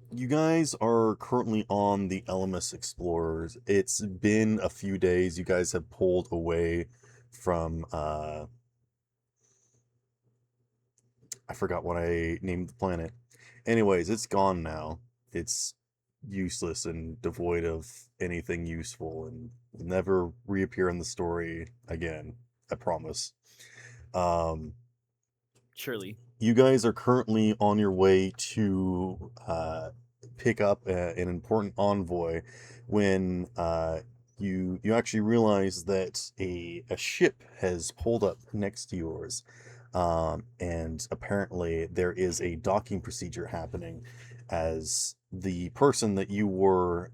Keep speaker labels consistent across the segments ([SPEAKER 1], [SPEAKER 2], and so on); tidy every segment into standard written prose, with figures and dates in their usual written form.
[SPEAKER 1] You guys are currently on the Elemis Explorers. It's been a few days. You guys have pulled away from I forgot what I named the planet. Anyways, it's gone now. It's useless and devoid of anything useful and will never reappear in the story again. I promise. Um,
[SPEAKER 2] Surely.
[SPEAKER 1] you guys are currently on your way to pick up an important envoy when you actually realize that a ship has pulled up next to yours, and apparently there is a docking procedure happening as the person that you were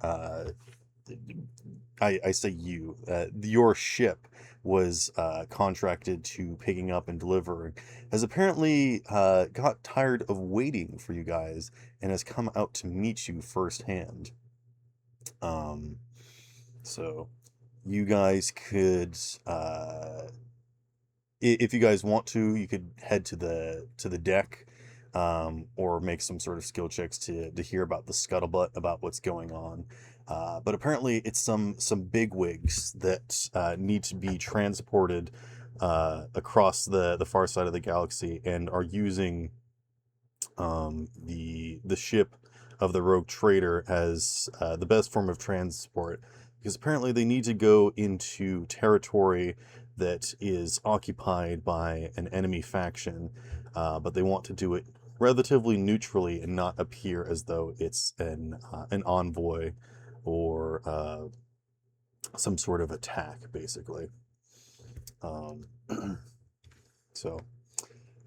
[SPEAKER 1] I say you, your ship was contracted to picking up and delivering, has apparently got tired of waiting for you guys and has come out to meet you firsthand. Um, so you guys could, if you guys want to, you could head to the deck, or make some sort of skill checks to hear about the scuttlebutt about what's going on. But apparently, it's some big wigs that need to be transported across the far side of the galaxy and are using the ship of the rogue trader as the best form of transport because apparently they need to go into territory that is occupied by an enemy faction, but they want to do it relatively neutrally and not appear as though it's an envoy or some sort of attack, basically. Um, so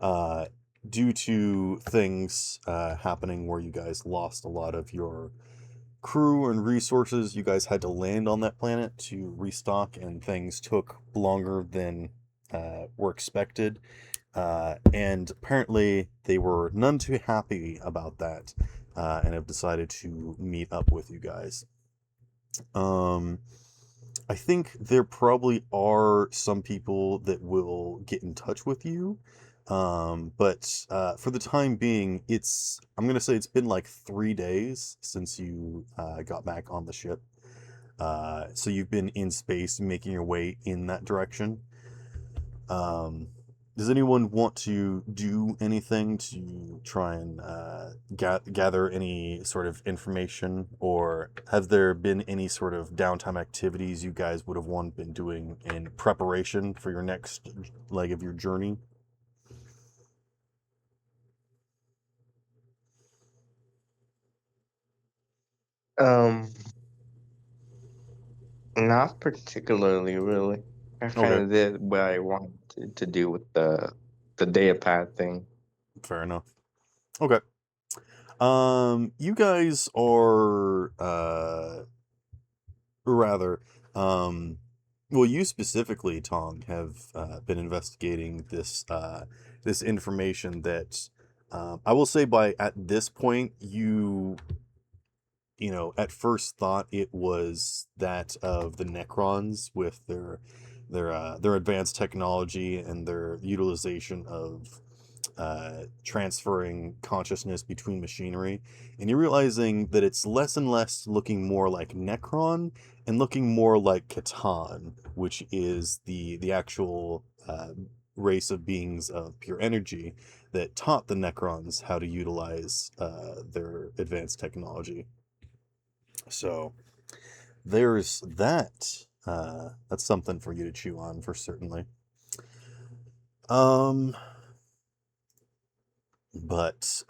[SPEAKER 1] uh, due to things happening where you guys lost a lot of your crew and resources, you guys had to land on that planet to restock, and things took longer than were expected. And apparently, they were none too happy about that, and have decided to meet up with you guys. Um, I think there probably are some people that will get in touch with you. But for the time being, I'm gonna say it's been like 3 days since you got back on the ship. So you've been in space making your way in that direction. Um, does anyone want to do anything to try and gather any sort of information, or have there been any sort of downtime activities you guys would have been doing in preparation for your next leg of your journey?
[SPEAKER 3] Um, Not particularly, really. I kind
[SPEAKER 1] Okay,
[SPEAKER 3] of did what I wanted to do with the data pad thing.
[SPEAKER 1] fair enough. Okay. You guys are rather, um, well, you specifically, Tom, have been investigating this information that I will say by at this point you at first thought it was that of the Necrons with their advanced technology and their utilization of transferring consciousness between machinery, and you're realizing that it's less and less looking more like Necron and looking more like Catan, which is the actual race of beings of pure energy that taught the Necrons how to utilize their advanced technology. So there's that. That's something for you to chew on for certainly. Um, but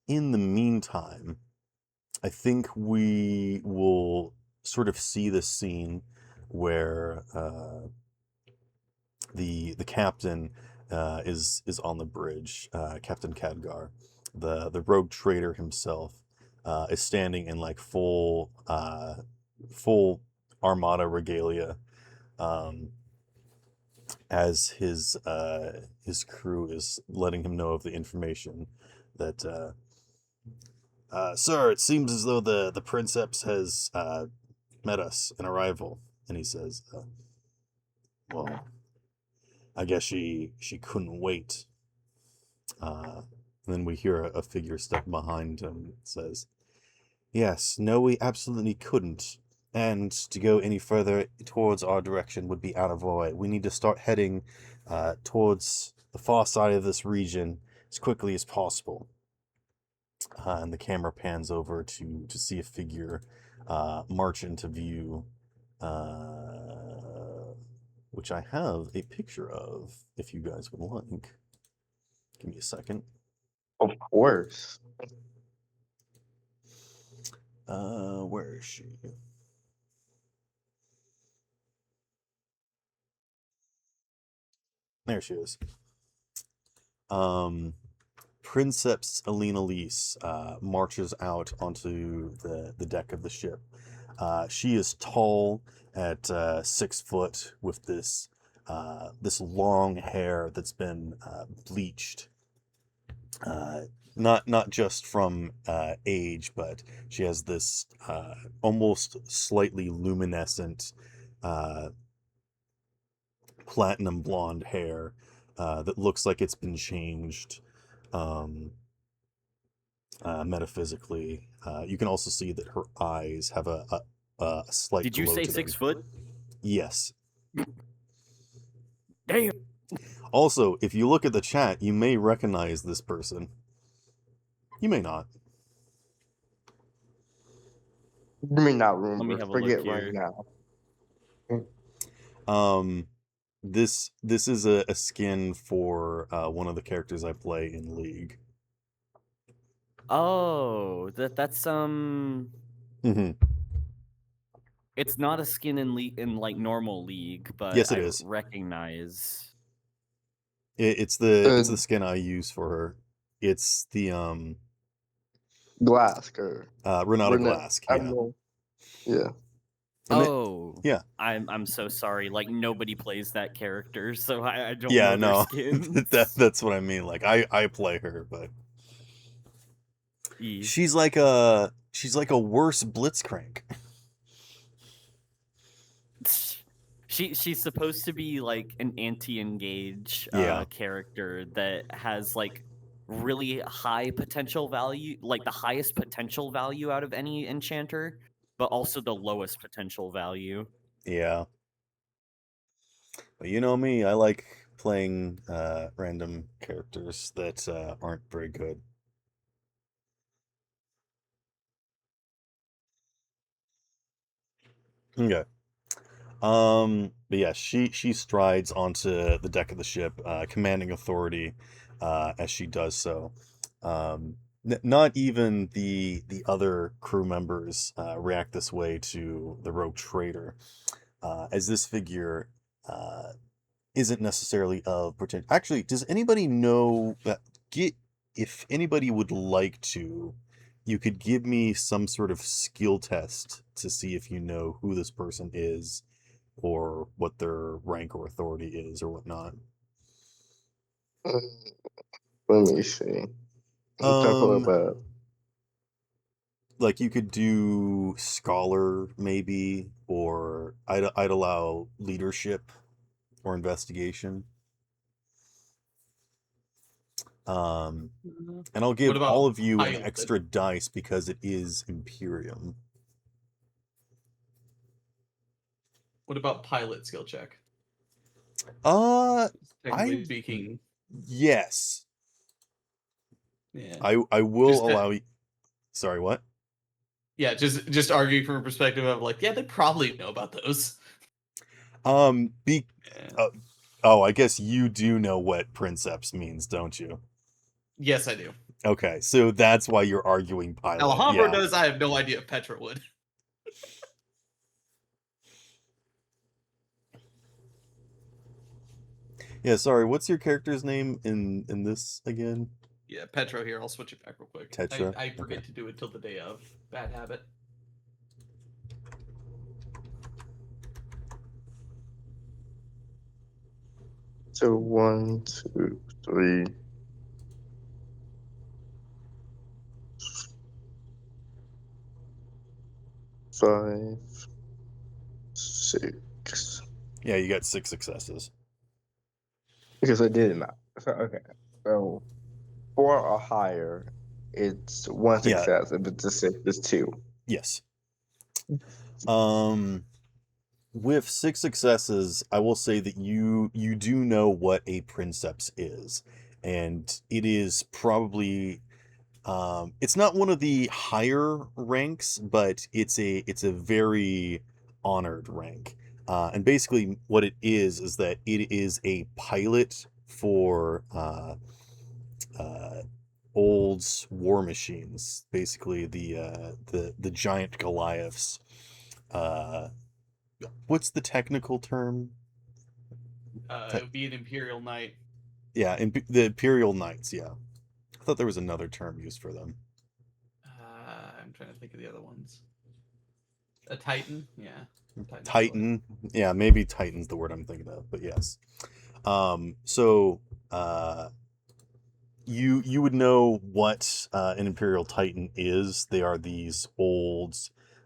[SPEAKER 1] in the meantime, I think we will sort of see this scene where the captain is on the bridge. Captain Khadgar, the rogue trader himself, is standing in like full armada regalia, um, as his crew is letting him know of the information that sir, it seems as though the Princeps has met us in arrival. And he says, well, I guess she couldn't wait. And then we hear a figure step behind him. It says, "Yes, no, we absolutely couldn't. And to go any further towards our direction would be out of our way. We need to start heading towards the far side of this region as quickly as possible." And the camera pans over to see a figure march into view, which I have a picture of, if you guys would like. Give me a second.
[SPEAKER 3] Of course.
[SPEAKER 1] Where is she? There she is. Princeps Alina Lise marches out onto the deck of the ship. She is tall at 6 foot with this long hair that's been bleached. Not just from age, but she has this almost slightly luminescent platinum blonde hair that looks like it's been changed metaphysically. You can also see that her eyes have a slight
[SPEAKER 2] Did you
[SPEAKER 1] glow
[SPEAKER 2] say
[SPEAKER 1] to
[SPEAKER 2] 6
[SPEAKER 1] them.
[SPEAKER 2] foot?
[SPEAKER 1] Yes.
[SPEAKER 2] Damn.
[SPEAKER 1] Also, if you look at the chat, you may recognize this person. You may not.
[SPEAKER 3] You may not
[SPEAKER 2] Let me
[SPEAKER 3] remember.
[SPEAKER 2] have a look
[SPEAKER 3] Forget right
[SPEAKER 2] here.
[SPEAKER 3] now.
[SPEAKER 1] This is a skin for one of the characters I play in League.
[SPEAKER 2] Oh, that's
[SPEAKER 1] Mm-hmm.
[SPEAKER 2] it's not a skin in like normal League, but
[SPEAKER 1] Yes, it
[SPEAKER 2] I
[SPEAKER 1] is.
[SPEAKER 2] recognize.
[SPEAKER 1] It's the skin I use for her. It's the
[SPEAKER 3] Glask
[SPEAKER 1] Renata Glask. Yeah.
[SPEAKER 3] Yeah.
[SPEAKER 2] Oh,
[SPEAKER 1] yeah.
[SPEAKER 2] I'm so sorry. Like nobody plays that character, so I don't
[SPEAKER 1] Yeah,
[SPEAKER 2] know their
[SPEAKER 1] no.
[SPEAKER 2] skins.
[SPEAKER 1] That's what I mean. Like I play her, but
[SPEAKER 2] E.
[SPEAKER 1] she's like a worse Blitzcrank.
[SPEAKER 2] She's supposed to be like an anti-engage
[SPEAKER 1] Yeah.
[SPEAKER 2] character that has like really high potential value, like the highest potential value out of any enchanter, but also the lowest potential value.
[SPEAKER 1] Yeah. But you know me, I like playing random characters that aren't very good. Okay. But yeah, she strides onto the deck of the ship, commanding authority, as she does so. Not even the other crew members react this way to the rogue trader, as this figure isn't necessarily of pretend. Actually, does anybody know that? If anybody would like to, you could give me some sort of skill test to see if you know who this person is or what their rank or authority is or whatnot.
[SPEAKER 3] Let me see.
[SPEAKER 1] Um, like you could do scholar maybe, or I'd allow leadership or investigation. And I'll give
[SPEAKER 4] What about
[SPEAKER 1] all of you an
[SPEAKER 4] pilot?
[SPEAKER 1] extra dice because it is Imperium.
[SPEAKER 4] What about pilot skill check?
[SPEAKER 1] I
[SPEAKER 4] Technically speaking,
[SPEAKER 1] yes,
[SPEAKER 4] yeah.
[SPEAKER 1] I will
[SPEAKER 4] Just
[SPEAKER 1] allow you. Sorry, what?
[SPEAKER 4] Yeah, just arguing from a perspective of like, yeah, they probably know about those.
[SPEAKER 1] Be
[SPEAKER 4] Yeah.
[SPEAKER 1] oh, I guess you do know what Princeps means, don't you?
[SPEAKER 4] Yes, I do.
[SPEAKER 1] Okay, so that's why you're arguing pilot.
[SPEAKER 4] Alejandro
[SPEAKER 1] Yeah.
[SPEAKER 4] does. I have no idea if Petra would.
[SPEAKER 1] Yeah, sorry, what's your character's name in this again?
[SPEAKER 4] Yeah, Petro here. I'll switch it back real quick.
[SPEAKER 1] Tetra?
[SPEAKER 4] I forget
[SPEAKER 1] Okay.
[SPEAKER 4] to do it till the day of. Bad habit.
[SPEAKER 3] So 1, 2, 3, 5, 6.
[SPEAKER 1] Yeah, you got 6 successes.
[SPEAKER 3] Because I did it now. So, okay. So 4 or higher, it's one
[SPEAKER 1] Yeah.
[SPEAKER 3] success. If it's a 6, it's 2.
[SPEAKER 1] Yes. With 6 successes, I will say that you do know what a Princeps is, and it is probably it's not one of the higher ranks, but it's a very honored rank. And basically, what it is that it is a pilot for uh, old war machines, basically the giant Goliaths. Uh, what's the technical term?
[SPEAKER 4] It would be an Imperial Knight.
[SPEAKER 1] Yeah, the Imperial Knights. Yeah, I thought there was another term used for them.
[SPEAKER 4] I'm trying to think of the other ones. A Titan, yeah.
[SPEAKER 1] Titan. Yeah, maybe Titan's the word I'm thinking of, but yes. So you would know what an Imperial Titan is. They are these old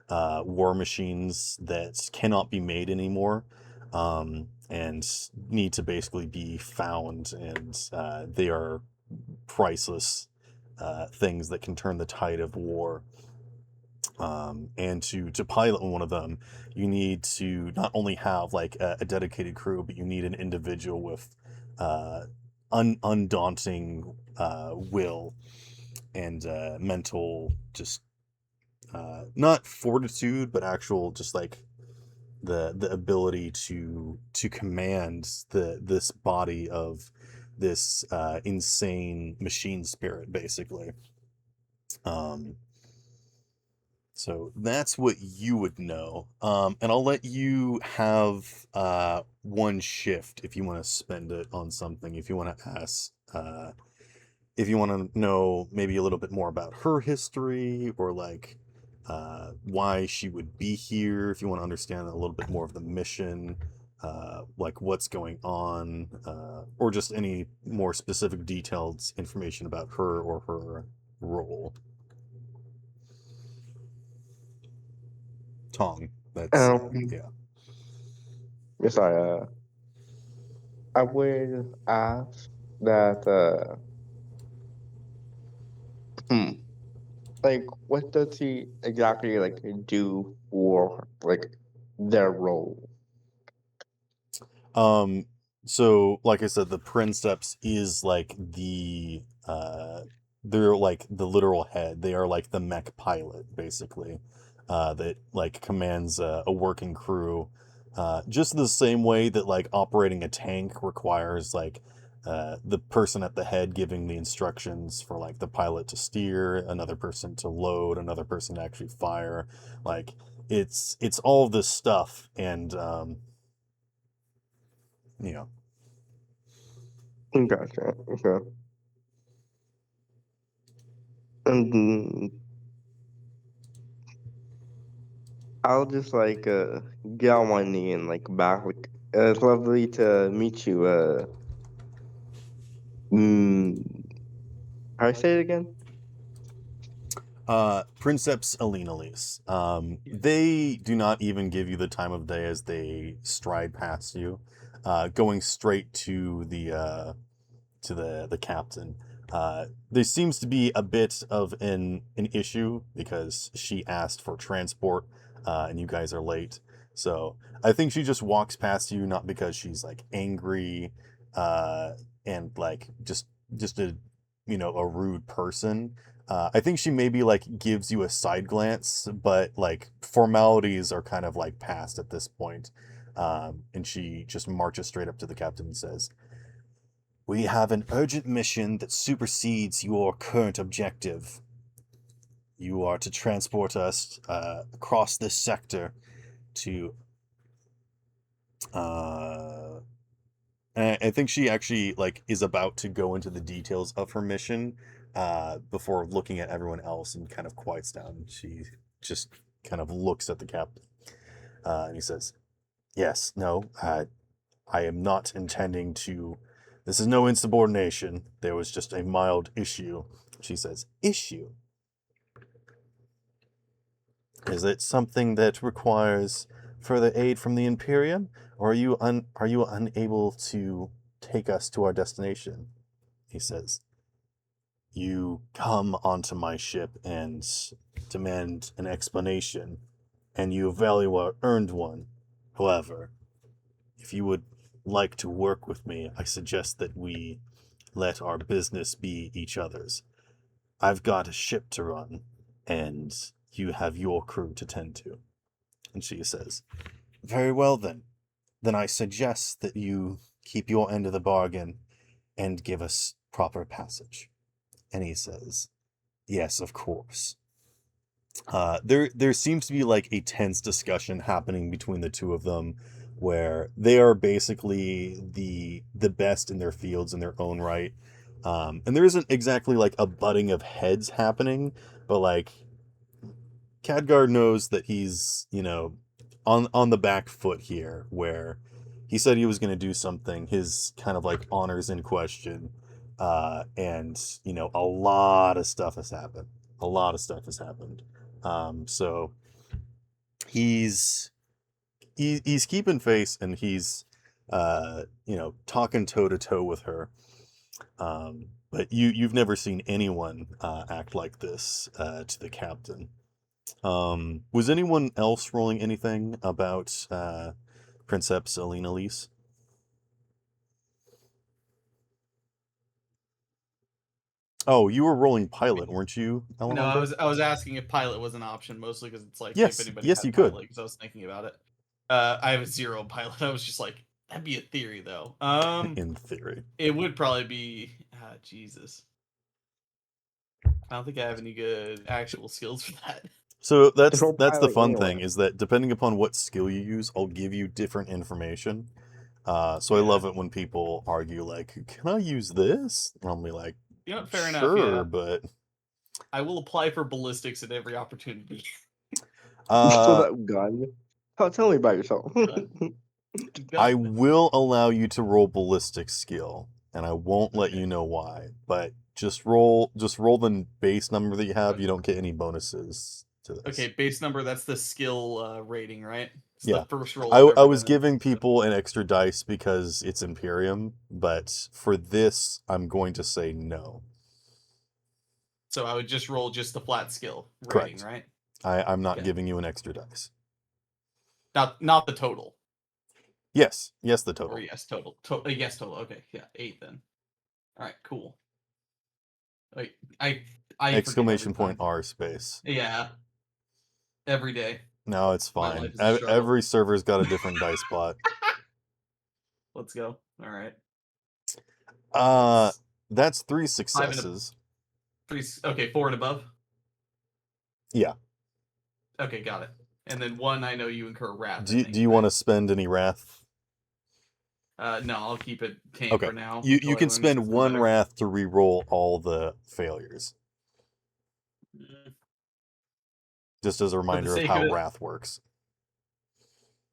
[SPEAKER 1] war machines that cannot be made anymore, and need to basically be found, and they are priceless things that can turn the tide of war. And to pilot one of them, you need to not only have like a dedicated crew, but you need an individual with uh, undaunting will and mental, just not fortitude, but actual just like the ability to command this body of this insane machine spirit, basically. Um, So that's what you would know. And I'll let you have one shift if you want to spend it on something. If you want to ask, if you want to know maybe a little bit more about her history, or like why she would be here. If you want to understand a little bit more of the mission, like what's going on, or just any more specific detailed information about her or her role. Tong. That's
[SPEAKER 3] Um,
[SPEAKER 1] yeah.
[SPEAKER 3] Sorry, I would ask that, hmm, like, what does he exactly like do for like their role?
[SPEAKER 1] Um, so like I said, the Princeps is like they're like the literal head. They are like the mech pilot, basically, that like commands a working crew. Just the same way that like operating a tank requires like the person at the head giving the instructions for like the pilot to steer, another person to load, another person to actually fire. Like it's all this stuff, and you know.
[SPEAKER 3] Gotcha. Okay. And I'll just like get on one knee and like back. Like, it's lovely to meet you. Mm, how I say it again?
[SPEAKER 1] Princeps Alinalis.
[SPEAKER 4] Yeah.
[SPEAKER 1] They do not even give you the time of day as they stride past you, going straight to the captain. There seems to be a bit of an issue because she asked for transport, and you guys are late. So I think she just walks past you, not because she's like angry, uh, and like just a a rude person. I think she maybe like gives you a side glance, but like formalities are kind of like past at this point. And she just marches straight up to the captain and says, "We have an urgent mission that supersedes your current objective. You are to transport us across this sector to." Uh, and I think she actually like is about to go into the details of her mission before looking at everyone else and kind of quiets down. She just kind of looks at the captain, and he says, "Yes, no, I am not intending to. This is no insubordination. There was just a mild issue." She says, "Issue? Is it something that requires further aid from the Imperium, or are you unable to take us to our destination?" He says. you come onto my ship and demand an explanation, and you have very well earned one. However, if you would like to work with me, I suggest that we let our business be each other's. I've got a ship to run, and you have your crew to tend to. And she says, very well then. Then I suggest that you keep your end of the bargain and give us proper passage. And he says, yes, of course. There seems to be like a tense discussion happening between the two of them, where they are basically the best in their fields in their own right. And there isn't exactly like a butting of heads happening, but like Khadgar knows that he's, on the back foot here, where he said he was going to do something, his kind of like honors in question, and a lot of stuff has happened. A lot of stuff has happened. So he's keeping face, and he's talking toe to toe with her. But you've never seen anyone act like this to the captain. Was anyone else rolling anything about Princeps Alina Lise? Oh, you were rolling pilot, weren't you,
[SPEAKER 4] No,
[SPEAKER 1] Elemental?
[SPEAKER 4] I was asking if pilot was an option, mostly because it's like
[SPEAKER 1] Yes,
[SPEAKER 4] if anybody
[SPEAKER 1] yes,
[SPEAKER 4] had
[SPEAKER 1] you could.
[SPEAKER 4] pilot, because I was thinking about it. I have a 0 pilot. I was just like, that'd be a theory though.
[SPEAKER 1] In theory.
[SPEAKER 4] It would probably be Jesus. I don't think I have any good actual skills for that.
[SPEAKER 1] So that's
[SPEAKER 3] Control
[SPEAKER 1] the
[SPEAKER 3] pilot
[SPEAKER 1] fun
[SPEAKER 3] anyway.
[SPEAKER 1] thing, is that depending upon what skill you use, I'll give you different information. So I
[SPEAKER 4] Yeah.
[SPEAKER 1] love it when people argue like, can I use this? And I'll be like,
[SPEAKER 4] You know, fair
[SPEAKER 1] sure,
[SPEAKER 4] enough. Yeah,
[SPEAKER 1] but
[SPEAKER 4] I will apply for ballistics at every opportunity.
[SPEAKER 3] So that gun. Tell me about yourself.
[SPEAKER 1] I will allow you to roll ballistic skill, and I won't let
[SPEAKER 4] Okay.
[SPEAKER 1] you know why. But just roll the base number that you have. You don't get any bonuses to this.
[SPEAKER 4] Okay, base number. That's the skill rating, right? It's
[SPEAKER 1] Yeah.
[SPEAKER 4] the first roll.
[SPEAKER 1] I
[SPEAKER 4] I've ever
[SPEAKER 1] was
[SPEAKER 4] done in
[SPEAKER 1] giving
[SPEAKER 4] this, so-
[SPEAKER 1] people an extra dice because it's Imperium, but for this, I'm going to say no.
[SPEAKER 4] So I would just roll just the flat skill rating,
[SPEAKER 1] Correct.
[SPEAKER 4] right?
[SPEAKER 1] I'm not
[SPEAKER 4] Okay.
[SPEAKER 1] giving you an extra dice.
[SPEAKER 4] Not the total.
[SPEAKER 1] Yes, the total.
[SPEAKER 4] Or yes, total. Yes, total. Okay, yeah, 8 then. All right, cool. Wait, I
[SPEAKER 1] Exclamation
[SPEAKER 4] forget every
[SPEAKER 1] point
[SPEAKER 4] time.
[SPEAKER 1] R space.
[SPEAKER 4] Yeah, every day.
[SPEAKER 1] No, it's
[SPEAKER 4] My
[SPEAKER 1] fine.
[SPEAKER 4] life is a struggle.
[SPEAKER 1] Every server's got a different dice plot.
[SPEAKER 4] Let's go. All right.
[SPEAKER 1] That's 3
[SPEAKER 4] 5 and
[SPEAKER 1] successes.
[SPEAKER 4] Okay, 4 and above.
[SPEAKER 1] Yeah.
[SPEAKER 4] Okay, got it. And then 1, I know you incur wrath.
[SPEAKER 1] Do you want to spend any wrath?
[SPEAKER 4] No, I'll keep it tame
[SPEAKER 1] Okay.
[SPEAKER 4] for now.
[SPEAKER 1] You
[SPEAKER 4] until I
[SPEAKER 1] can
[SPEAKER 4] learn
[SPEAKER 1] spend
[SPEAKER 4] something
[SPEAKER 1] 1
[SPEAKER 4] better.
[SPEAKER 1] wrath to re-roll all the failures, just as a reminder of
[SPEAKER 4] sake
[SPEAKER 1] how
[SPEAKER 4] of it-
[SPEAKER 1] wrath works.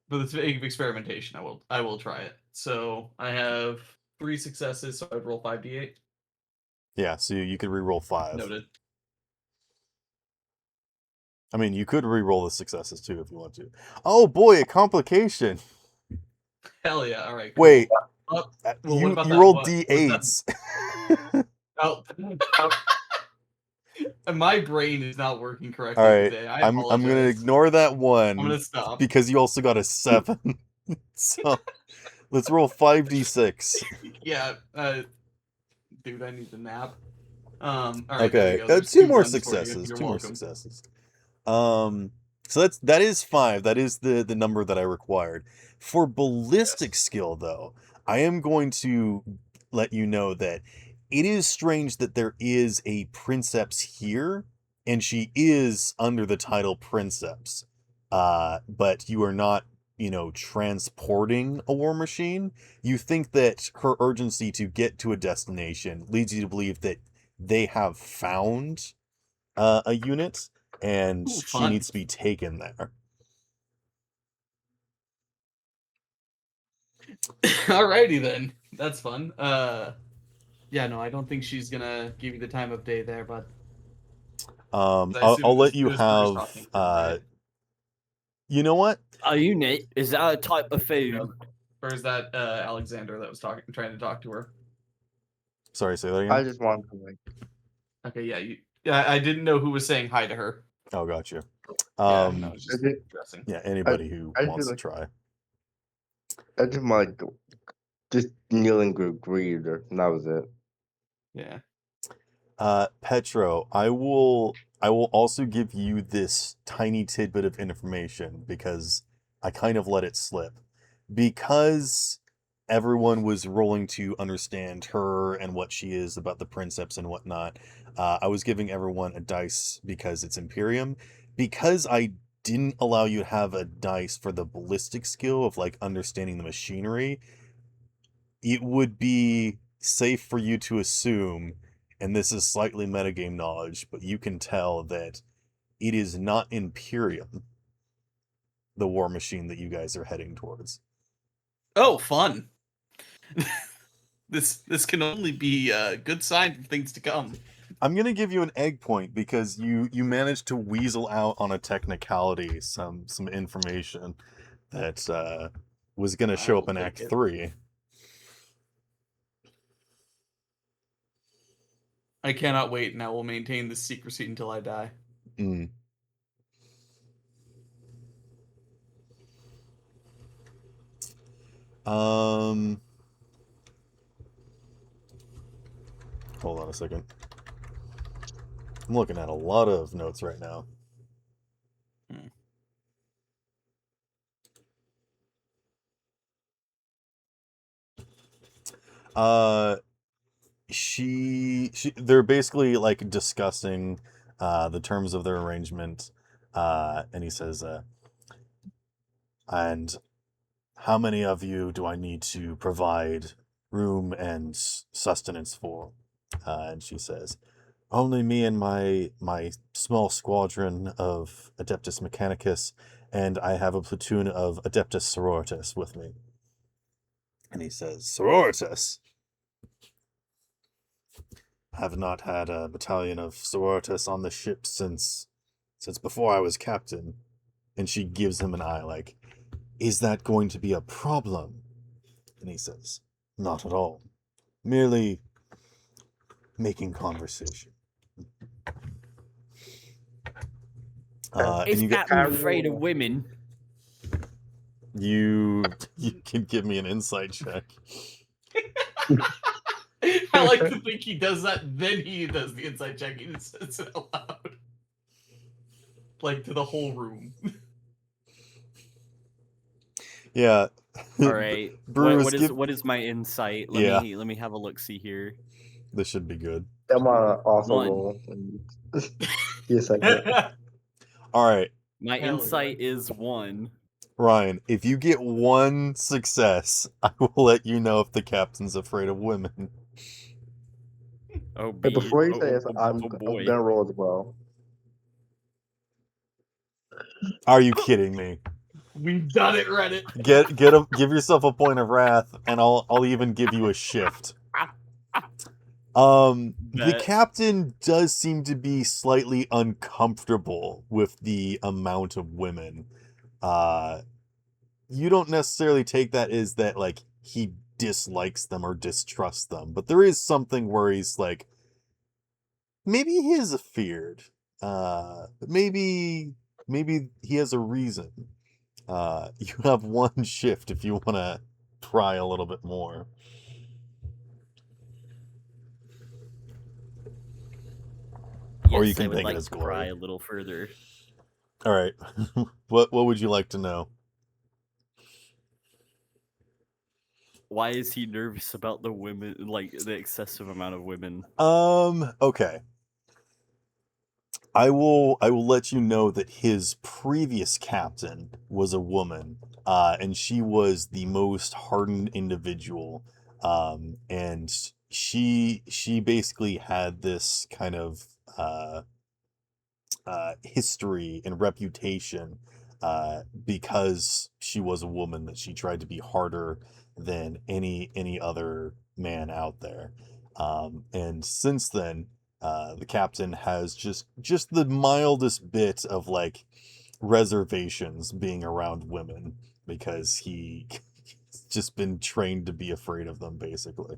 [SPEAKER 4] For the sake of experimentation, I will try it. So I have 3 successes, so I'd roll 5d8.
[SPEAKER 1] Yeah, so you could re-roll 5.
[SPEAKER 4] Noted.
[SPEAKER 1] I mean, you could re-roll the successes too if you want to. Oh boy, a complication.
[SPEAKER 4] Hell yeah! All right. Cool.
[SPEAKER 1] Wait,
[SPEAKER 4] Well, what
[SPEAKER 1] you
[SPEAKER 4] about that?
[SPEAKER 1] rolled
[SPEAKER 4] What?
[SPEAKER 1] D8s.
[SPEAKER 4] Oh. My brain is not working correctly
[SPEAKER 1] All right,
[SPEAKER 4] today. I
[SPEAKER 1] I'm
[SPEAKER 4] apologize.
[SPEAKER 1] gonna ignore that one.
[SPEAKER 4] I'm gonna stop.
[SPEAKER 1] Because you also got a 7. So let's roll 5d6.
[SPEAKER 4] Yeah, dude, I need to nap. All right, there
[SPEAKER 1] Okay,
[SPEAKER 4] you go. There's
[SPEAKER 1] 2 more
[SPEAKER 4] ones for you.
[SPEAKER 1] successes.
[SPEAKER 4] You're
[SPEAKER 1] 2 more
[SPEAKER 4] welcome.
[SPEAKER 1] successes. So that is 5. That is the number that I required. For ballistic skill, though, I am going to let you know that it is strange that there is a Princeps here, and she is under the title Princeps. But you are not, transporting a war machine. You think that her urgency to get to a destination leads you to believe that they have found a unit, and
[SPEAKER 4] Ooh,
[SPEAKER 1] she
[SPEAKER 4] fun.
[SPEAKER 1] needs to be taken there.
[SPEAKER 4] Alrighty then. That's fun. Yeah, no, I don't think she's gonna give you the time of day there, but
[SPEAKER 1] I'll let you have.
[SPEAKER 4] Right?
[SPEAKER 1] You know what?
[SPEAKER 2] A unit? Is that a type of food?
[SPEAKER 4] No. Or is that Alexander that was trying to talk to her?
[SPEAKER 1] Sorry, say that
[SPEAKER 3] I
[SPEAKER 1] again.
[SPEAKER 3] just want to like
[SPEAKER 4] Okay, yeah, I didn't know who was saying hi to her.
[SPEAKER 1] Oh, gotcha.
[SPEAKER 4] Yeah, no, it's
[SPEAKER 3] I
[SPEAKER 4] just
[SPEAKER 3] did,
[SPEAKER 4] dressing.
[SPEAKER 1] Yeah, anybody who
[SPEAKER 3] I
[SPEAKER 1] wants
[SPEAKER 3] feel
[SPEAKER 1] to
[SPEAKER 3] like
[SPEAKER 1] try.
[SPEAKER 3] I just like just kneeling with greed, and that was it.
[SPEAKER 4] Yeah.
[SPEAKER 1] Petro, I will also give you this tiny tidbit of information because I kind of let it slip. Because everyone was rolling to understand her and what she is about the Princeps and whatnot, I was giving everyone a dice because it's Imperium. Because I didn't allow you to have a dice for the ballistic skill of like understanding the machinery, it would be safe for you to assume, and this is slightly metagame knowledge, but you can tell that it is not Imperium, the war machine that you guys are heading towards.
[SPEAKER 4] Oh, fun. This can only be a good sign for things to come.
[SPEAKER 1] I'm gonna give you an egg point because you managed to weasel out on a technicality some information that was gonna show up
[SPEAKER 4] I'll
[SPEAKER 1] in
[SPEAKER 4] take
[SPEAKER 1] Act
[SPEAKER 4] it.
[SPEAKER 1] 3.
[SPEAKER 4] I cannot wait, and I will maintain this secrecy until I die.
[SPEAKER 1] Mm. Um, Hold on a second. I'm looking at a lot of notes right now.
[SPEAKER 4] Hmm.
[SPEAKER 1] Uh, they're basically like discussing the terms of their arrangement, and he says, and how many of you do I need to provide room and sustenance for? And she says, only me and my small squadron of Adeptus Mechanicus, and I have a platoon of Adeptus Sororitas with me. And he says, Sororitas? Have not had a battalion of Sororitas on the ship since before I was captain. And she gives him an eye like, is that going to be a problem? And he says, not at all. Merely making conversation.
[SPEAKER 2] Is
[SPEAKER 1] And
[SPEAKER 2] Captain afraid of women?
[SPEAKER 1] you can give me an insight check.
[SPEAKER 4] I like to think he does that, then he does the inside check and says it out loud. Like to the whole room.
[SPEAKER 1] Yeah.
[SPEAKER 2] All right.
[SPEAKER 1] Bruce,
[SPEAKER 2] What is my insight? Let
[SPEAKER 1] Yeah.
[SPEAKER 2] me have a look. See here.
[SPEAKER 1] This should be good.
[SPEAKER 3] I'm on an awful
[SPEAKER 2] One.
[SPEAKER 3] roll. Yes, I get.
[SPEAKER 1] All right,
[SPEAKER 2] My
[SPEAKER 4] Hell
[SPEAKER 2] insight is 1.
[SPEAKER 1] Ryan, if you get one success, I will let you know if the captain's afraid of women.
[SPEAKER 2] Oh,
[SPEAKER 3] But before you say this, I'm
[SPEAKER 2] boy.
[SPEAKER 3] gonna roll as well.
[SPEAKER 1] Are you kidding me?
[SPEAKER 4] We've done it, Reddit.
[SPEAKER 1] Give yourself a point of wrath, and I'll even give you a shift. The
[SPEAKER 2] Bet.
[SPEAKER 1] captain does seem to be slightly uncomfortable with the amount of women. You don't necessarily take that as that like he dislikes them or distrusts them, but there is something where he's like, maybe he is feared. But maybe he has a reason. You have one shift if you want to try a little bit more. Or you
[SPEAKER 2] Yes, I
[SPEAKER 1] can
[SPEAKER 2] would
[SPEAKER 1] take it
[SPEAKER 2] like
[SPEAKER 1] as
[SPEAKER 2] to
[SPEAKER 1] glory.
[SPEAKER 2] pry a little further.
[SPEAKER 1] All right. What would you like to know?
[SPEAKER 2] Why is he nervous about the women, like the excessive amount of women?
[SPEAKER 1] Okay. I will let you know that his previous captain was a woman, and she was the most hardened individual, and she basically had this kind of history and reputation because she was a woman that she tried to be harder than any other man out there. And since then, the captain has just the mildest bit of like reservations being around women because he's just been trained to be afraid of them, basically.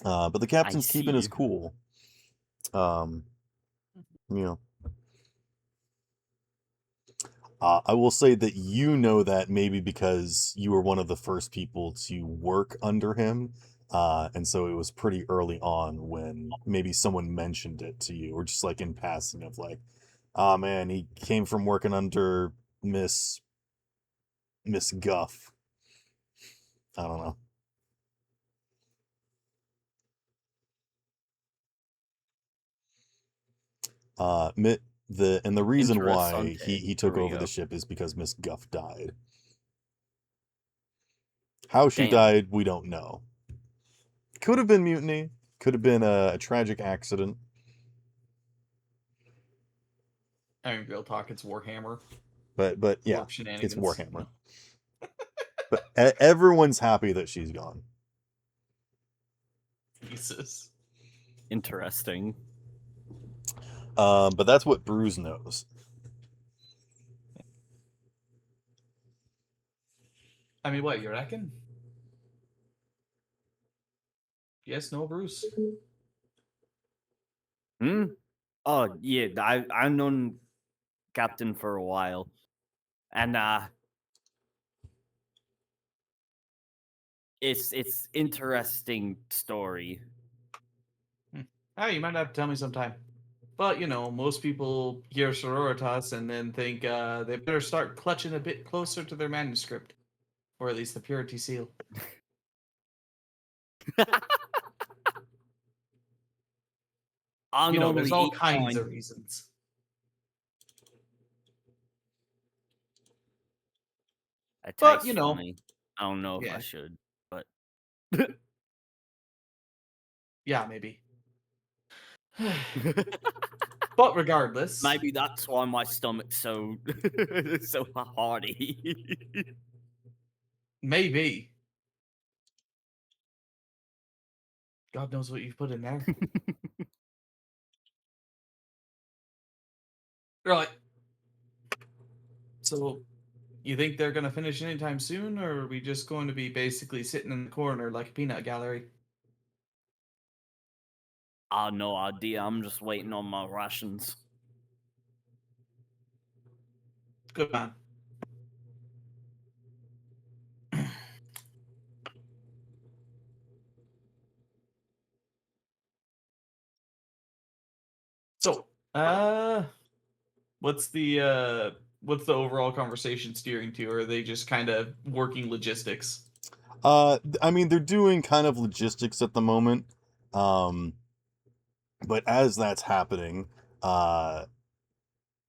[SPEAKER 1] But the captain's keeping his
[SPEAKER 2] see.
[SPEAKER 1] cool. You know, I will say that you know that maybe because you were one of the first people to work under him, and so it was pretty early on when maybe someone mentioned it to you, or just like in passing of like, "Ah, man, he came from working under Miss Guff." I don't know. The reason why
[SPEAKER 2] Interessante.
[SPEAKER 1] he
[SPEAKER 2] There
[SPEAKER 1] took
[SPEAKER 2] we
[SPEAKER 1] over the
[SPEAKER 2] go.
[SPEAKER 1] ship is because Miss Guff died. How she
[SPEAKER 2] Damn.
[SPEAKER 1] died, we don't know. Could have been mutiny. Could have been a tragic accident.
[SPEAKER 4] I mean, real talk, it's Warhammer.
[SPEAKER 1] But yeah,
[SPEAKER 4] Warp
[SPEAKER 1] it's
[SPEAKER 4] shenanigans.
[SPEAKER 1] Warhammer. But everyone's happy that she's gone.
[SPEAKER 4] Jesus.
[SPEAKER 2] Interesting.
[SPEAKER 1] But that's what Bruce knows.
[SPEAKER 4] I mean, what, you reckon? Yes, no, Bruce?
[SPEAKER 2] Hmm. Oh yeah, I've known Captain for a while, and it's interesting story.
[SPEAKER 4] Oh, you might have to tell me sometime. But, you know, most people hear Sororitas and then think they better start clutching a bit closer to their manuscript. Or at least the purity seal.
[SPEAKER 2] I'll
[SPEAKER 4] You know, there's
[SPEAKER 2] normally
[SPEAKER 4] all
[SPEAKER 2] eat
[SPEAKER 4] kinds
[SPEAKER 2] mine.
[SPEAKER 4] of reasons.
[SPEAKER 2] It
[SPEAKER 4] But,
[SPEAKER 2] tastes
[SPEAKER 4] you know,
[SPEAKER 2] funny. I don't know if I
[SPEAKER 4] yeah.
[SPEAKER 2] should, but
[SPEAKER 4] Yeah, maybe. But regardless,
[SPEAKER 2] maybe that's why my stomach's so so hearty.
[SPEAKER 4] maybe. God knows what you've put in there. Right. So, you think they're going to finish anytime soon, or are we just going to be basically sitting in the corner like a peanut gallery?
[SPEAKER 2] I have no idea. I'm just waiting on my rations.
[SPEAKER 4] Good man. So, what's the overall conversation steering to? Or are they just kind of working logistics?
[SPEAKER 1] I mean, they're doing kind of logistics at the moment. But as that's happening,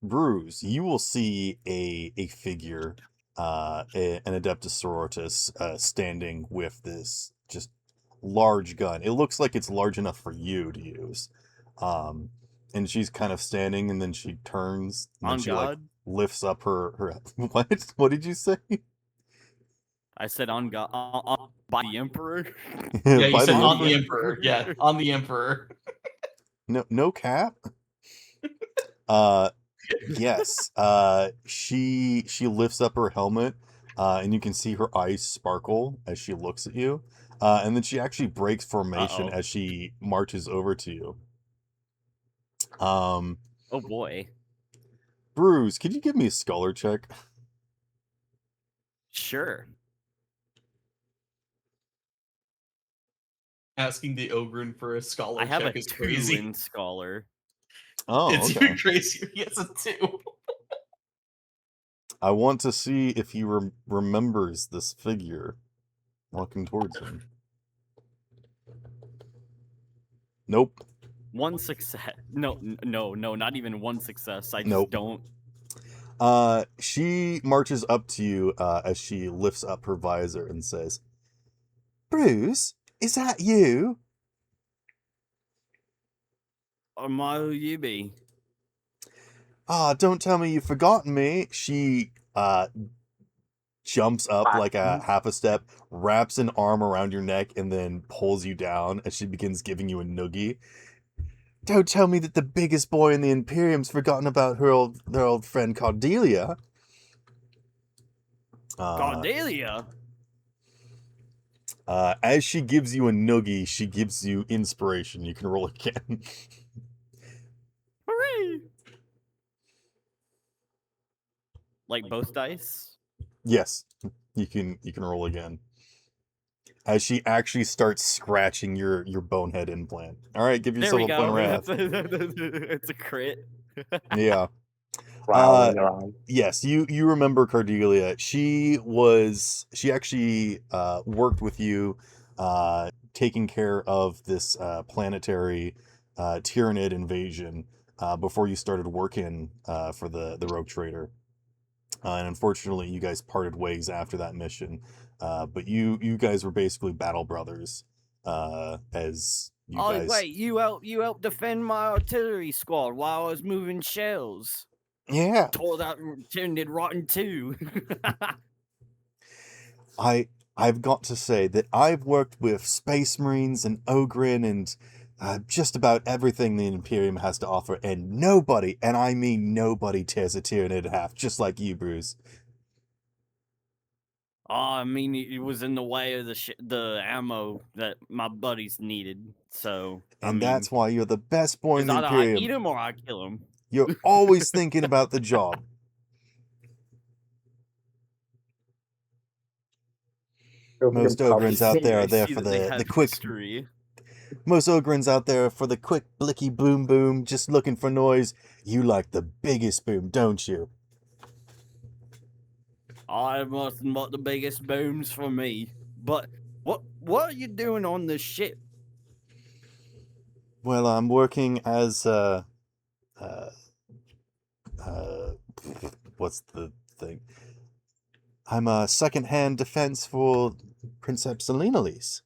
[SPEAKER 1] Bruce, you will see a figure, an Adeptus Sororitas, standing with this just large gun. It looks like it's large enough for you to use. Um, and she's kind of standing, and then she turns, and then
[SPEAKER 2] On
[SPEAKER 1] she like
[SPEAKER 2] God?
[SPEAKER 1] lifts up her. What? What did you say?
[SPEAKER 2] I said on God, by the Emperor.
[SPEAKER 4] Yeah, you
[SPEAKER 1] By
[SPEAKER 4] said
[SPEAKER 1] the
[SPEAKER 4] on the
[SPEAKER 1] Emperor?
[SPEAKER 4] Emperor. Yeah, on the Emperor.
[SPEAKER 1] No cap. Yes. She lifts up her helmet, and you can see her eyes sparkle as she looks at you. And then she actually breaks formation
[SPEAKER 2] Uh-oh.
[SPEAKER 1] as she marches over to you. Um,
[SPEAKER 2] Oh boy.
[SPEAKER 1] Bruce, could you give me a scholar check?
[SPEAKER 2] Sure.
[SPEAKER 4] Asking the Ogryn for a scholar
[SPEAKER 2] I have
[SPEAKER 4] check
[SPEAKER 2] a
[SPEAKER 4] is
[SPEAKER 2] 2
[SPEAKER 4] crazy.
[SPEAKER 2] in Scholar.
[SPEAKER 1] Oh,
[SPEAKER 4] It's
[SPEAKER 1] okay.
[SPEAKER 4] even crazier. He has a 2.
[SPEAKER 1] I want to see if he remembers this figure walking towards him. Nope.
[SPEAKER 2] 1 success. No, not even 1 success. I just
[SPEAKER 1] Nope.
[SPEAKER 2] don't.
[SPEAKER 1] She marches up to you as she lifts up her visor and says, "Bruce, is that you?"
[SPEAKER 2] Am I who you be?
[SPEAKER 1] "Ah, don't tell me you've forgotten me." She jumps up like a half a step, wraps an arm around your neck, and then pulls you down as she begins giving you a noogie. "Don't tell me that the biggest boy in the Imperium's forgotten about their old friend Cordelia."
[SPEAKER 2] Cordelia?
[SPEAKER 1] As she gives you a noogie, she gives you inspiration. You can roll again.
[SPEAKER 2] Hooray! Like both dice?
[SPEAKER 1] Yes, you can roll again. As she actually starts scratching your bonehead implant. All right, give
[SPEAKER 2] There
[SPEAKER 1] yourself
[SPEAKER 2] we
[SPEAKER 1] a point
[SPEAKER 2] go.
[SPEAKER 1] of wrath.
[SPEAKER 2] It's a crit.
[SPEAKER 1] Yeah.
[SPEAKER 3] Prowling around.
[SPEAKER 1] Yes, you remember Cardelia. She actually worked with you, taking care of this planetary Tyranid invasion before you started working for the Rogue Trader. And unfortunately, you guys parted ways after that mission. But you guys were basically battle brothers, as you
[SPEAKER 2] Oh
[SPEAKER 1] guys.
[SPEAKER 2] wait, you helped defend my artillery squad while I was moving shells.
[SPEAKER 1] Yeah,
[SPEAKER 2] Tore that Tyranid rotten too.
[SPEAKER 1] I've got to say that I've worked with Space Marines and Ogren and just about everything the Imperium has to offer, and nobody, and I mean nobody, tears a Tyranid in half, just like you, Bruce.
[SPEAKER 2] Oh, I mean, it was in the way of the ammo that my buddies needed. So
[SPEAKER 1] And that's why you're the best boy in
[SPEAKER 2] it's
[SPEAKER 1] the
[SPEAKER 2] either I eat
[SPEAKER 1] Imperium.
[SPEAKER 2] him or I kill him.
[SPEAKER 1] You're always thinking about the job. Most Ogrens out there
[SPEAKER 2] I
[SPEAKER 1] are there
[SPEAKER 2] see
[SPEAKER 1] for
[SPEAKER 2] that they
[SPEAKER 1] the
[SPEAKER 2] have
[SPEAKER 1] quick.
[SPEAKER 2] history.
[SPEAKER 1] Most Ogrens out there are for the quick blicky boom boom, just looking for noise. You like the biggest boom, don't you?
[SPEAKER 2] I must want the biggest booms for me. But what are you doing on this ship?
[SPEAKER 1] Well, I'm working as uh, uh, what's the thing? I'm a second-hand defense for Princeps and Lease.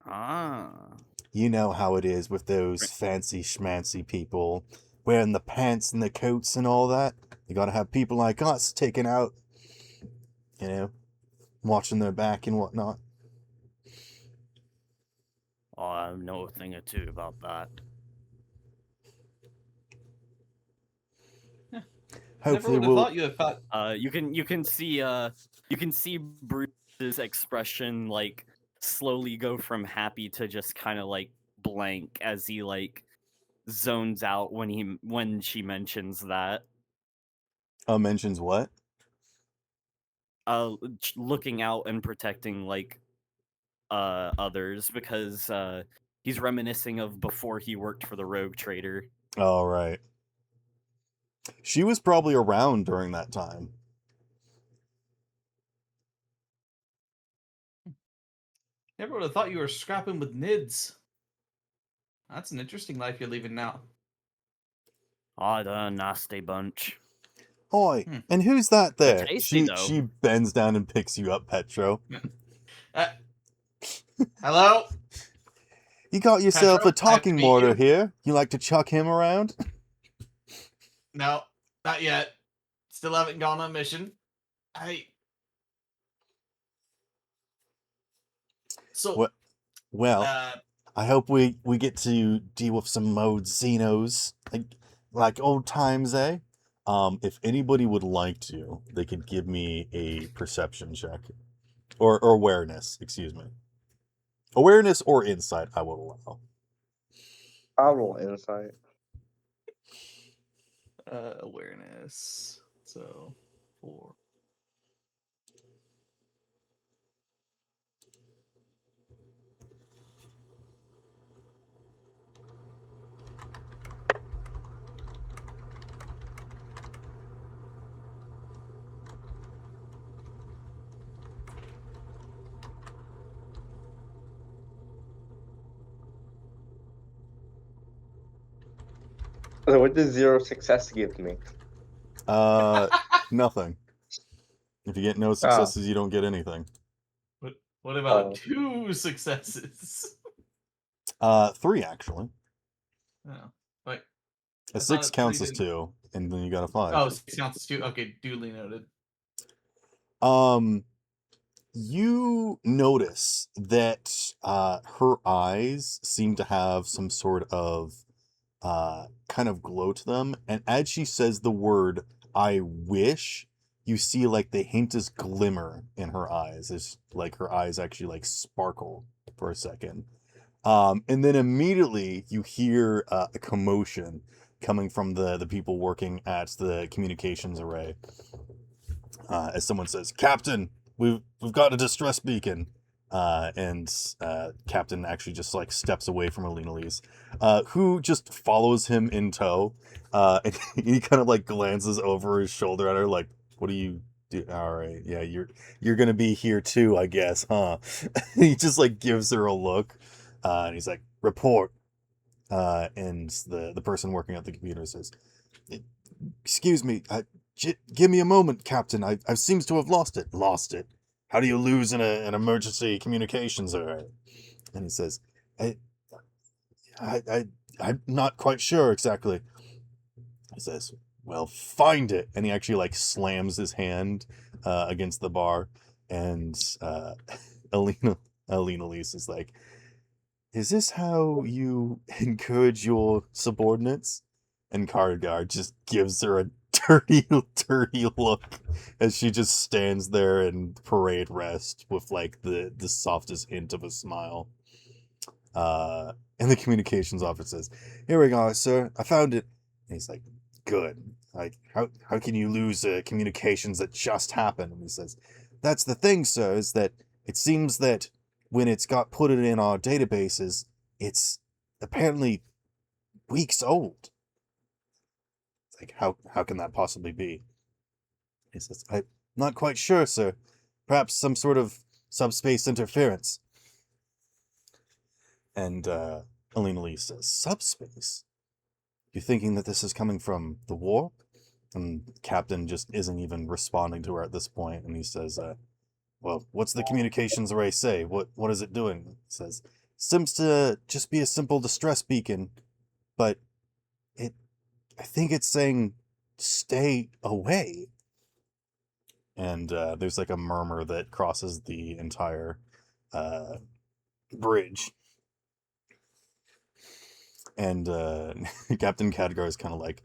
[SPEAKER 2] Ah.
[SPEAKER 1] You know how it is with those fancy schmancy people wearing the pants and the coats and all that. You gotta have people like us taking out, watching their back and whatnot.
[SPEAKER 2] Oh, I know a thing or two about that.
[SPEAKER 4] Never
[SPEAKER 1] Hopefully
[SPEAKER 4] would have
[SPEAKER 1] we'll.
[SPEAKER 4] thought you had thought.
[SPEAKER 2] You can see Bruce's expression like slowly go from happy to just kind of like blank as he like zones out when she mentions that.
[SPEAKER 1] Mentions what?
[SPEAKER 2] Looking out and protecting like others because he's reminiscing of before he worked for the Rogue Trader.
[SPEAKER 1] All right. She was probably around during that time.
[SPEAKER 4] Never would have thought you were scrapping with Nids. That's an interesting life you're leaving now.
[SPEAKER 2] Oh, they're a nasty bunch.
[SPEAKER 1] Oi, and who's that
[SPEAKER 2] They're
[SPEAKER 1] there?
[SPEAKER 2] tasty, though.
[SPEAKER 1] She bends down and picks you up, Petro.
[SPEAKER 4] Hello?
[SPEAKER 1] You got yourself
[SPEAKER 4] Petro,
[SPEAKER 1] a talking
[SPEAKER 4] meet
[SPEAKER 1] mortar
[SPEAKER 4] you.
[SPEAKER 1] here. You like to chuck him around?
[SPEAKER 4] No, not yet. Still haven't gone on mission. Hey. So,
[SPEAKER 1] Well, I hope we get to deal with some mode Xenos, like old times, eh? If anybody would like to, they could give me a perception check. Or awareness, excuse me. Awareness or insight, I will allow.
[SPEAKER 3] I'll roll insight.
[SPEAKER 4] awareness. So, 4.
[SPEAKER 3] So what does 0 success give me?
[SPEAKER 1] Nothing. If you get no successes, you don't get anything.
[SPEAKER 4] What about 2 successes?
[SPEAKER 1] 3 actually.
[SPEAKER 4] Oh, wait.
[SPEAKER 1] A 6 counts as 2, and then you got a 5.
[SPEAKER 4] Oh, 6 counts as 2. Okay, duly noted.
[SPEAKER 1] You notice that her eyes seem to have some sort of kind of glow to them, and as she says the word "I wish," you see like the faintest glimmer in her eyes. It's like her eyes actually like sparkle for a second. And then immediately you hear a commotion coming from the people working at the communications array. As someone says, "Captain, we've got a distress beacon." And Captain actually just like steps away from Alina Lise, who just follows him in tow. And he kind of like glances over his shoulder at her, like, "What do you do? All right, yeah, you're gonna be here too, I guess, huh?" He just like gives her a look, and he's like, "Report." And the person working at the computer says, "Excuse me, give me a moment, Captain. I seems to have lost it." "Lost it? How do you lose an emergency communications array?" And he says, I, I, I'm not quite sure exactly." He says, "Well, find it." And he actually like slams his hand against the bar. And Alina, Alina Lise is like, "Is this how you encourage your subordinates?" And Kargar just gives her a dirty, dirty look as she just stands there in parade rest with like the softest hint of a smile. And the communications officer says, "Here we go, sir. I found it." And he's like, "Good. Like, how can you lose communications that just happened?" And he says, "That's the thing, sir, is that it seems that when it's got put in our databases, it's apparently weeks old." It's like, how can that possibly be? He says, "I'm not quite sure, sir. Perhaps some sort of subspace interference." And Alina Lee says, "Subspace? You thinking that this is coming from the war?" And the captain just isn't even responding to her at this point, and he says, "Well, what's the communications array say? What is it doing?" He says, "Seems to just be a simple distress beacon, but it I think it's saying stay away." And there's like a murmur that crosses the entire uh, bridge. And Captain Khadgar is kind of like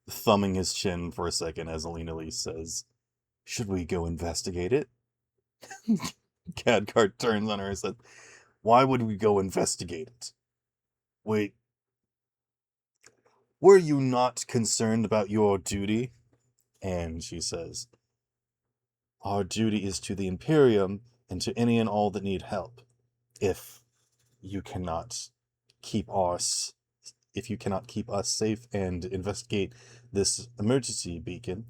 [SPEAKER 1] thumbing his chin for a second as Alina Lee says, "Should we go investigate it?" Khadgar turns on her and says, "Why would we go investigate it? Wait, were you not concerned about your duty?" And she says, "Our duty is to the Imperium and to any and all that need help. If you cannot keep us if you cannot keep us safe and investigate this emergency beacon,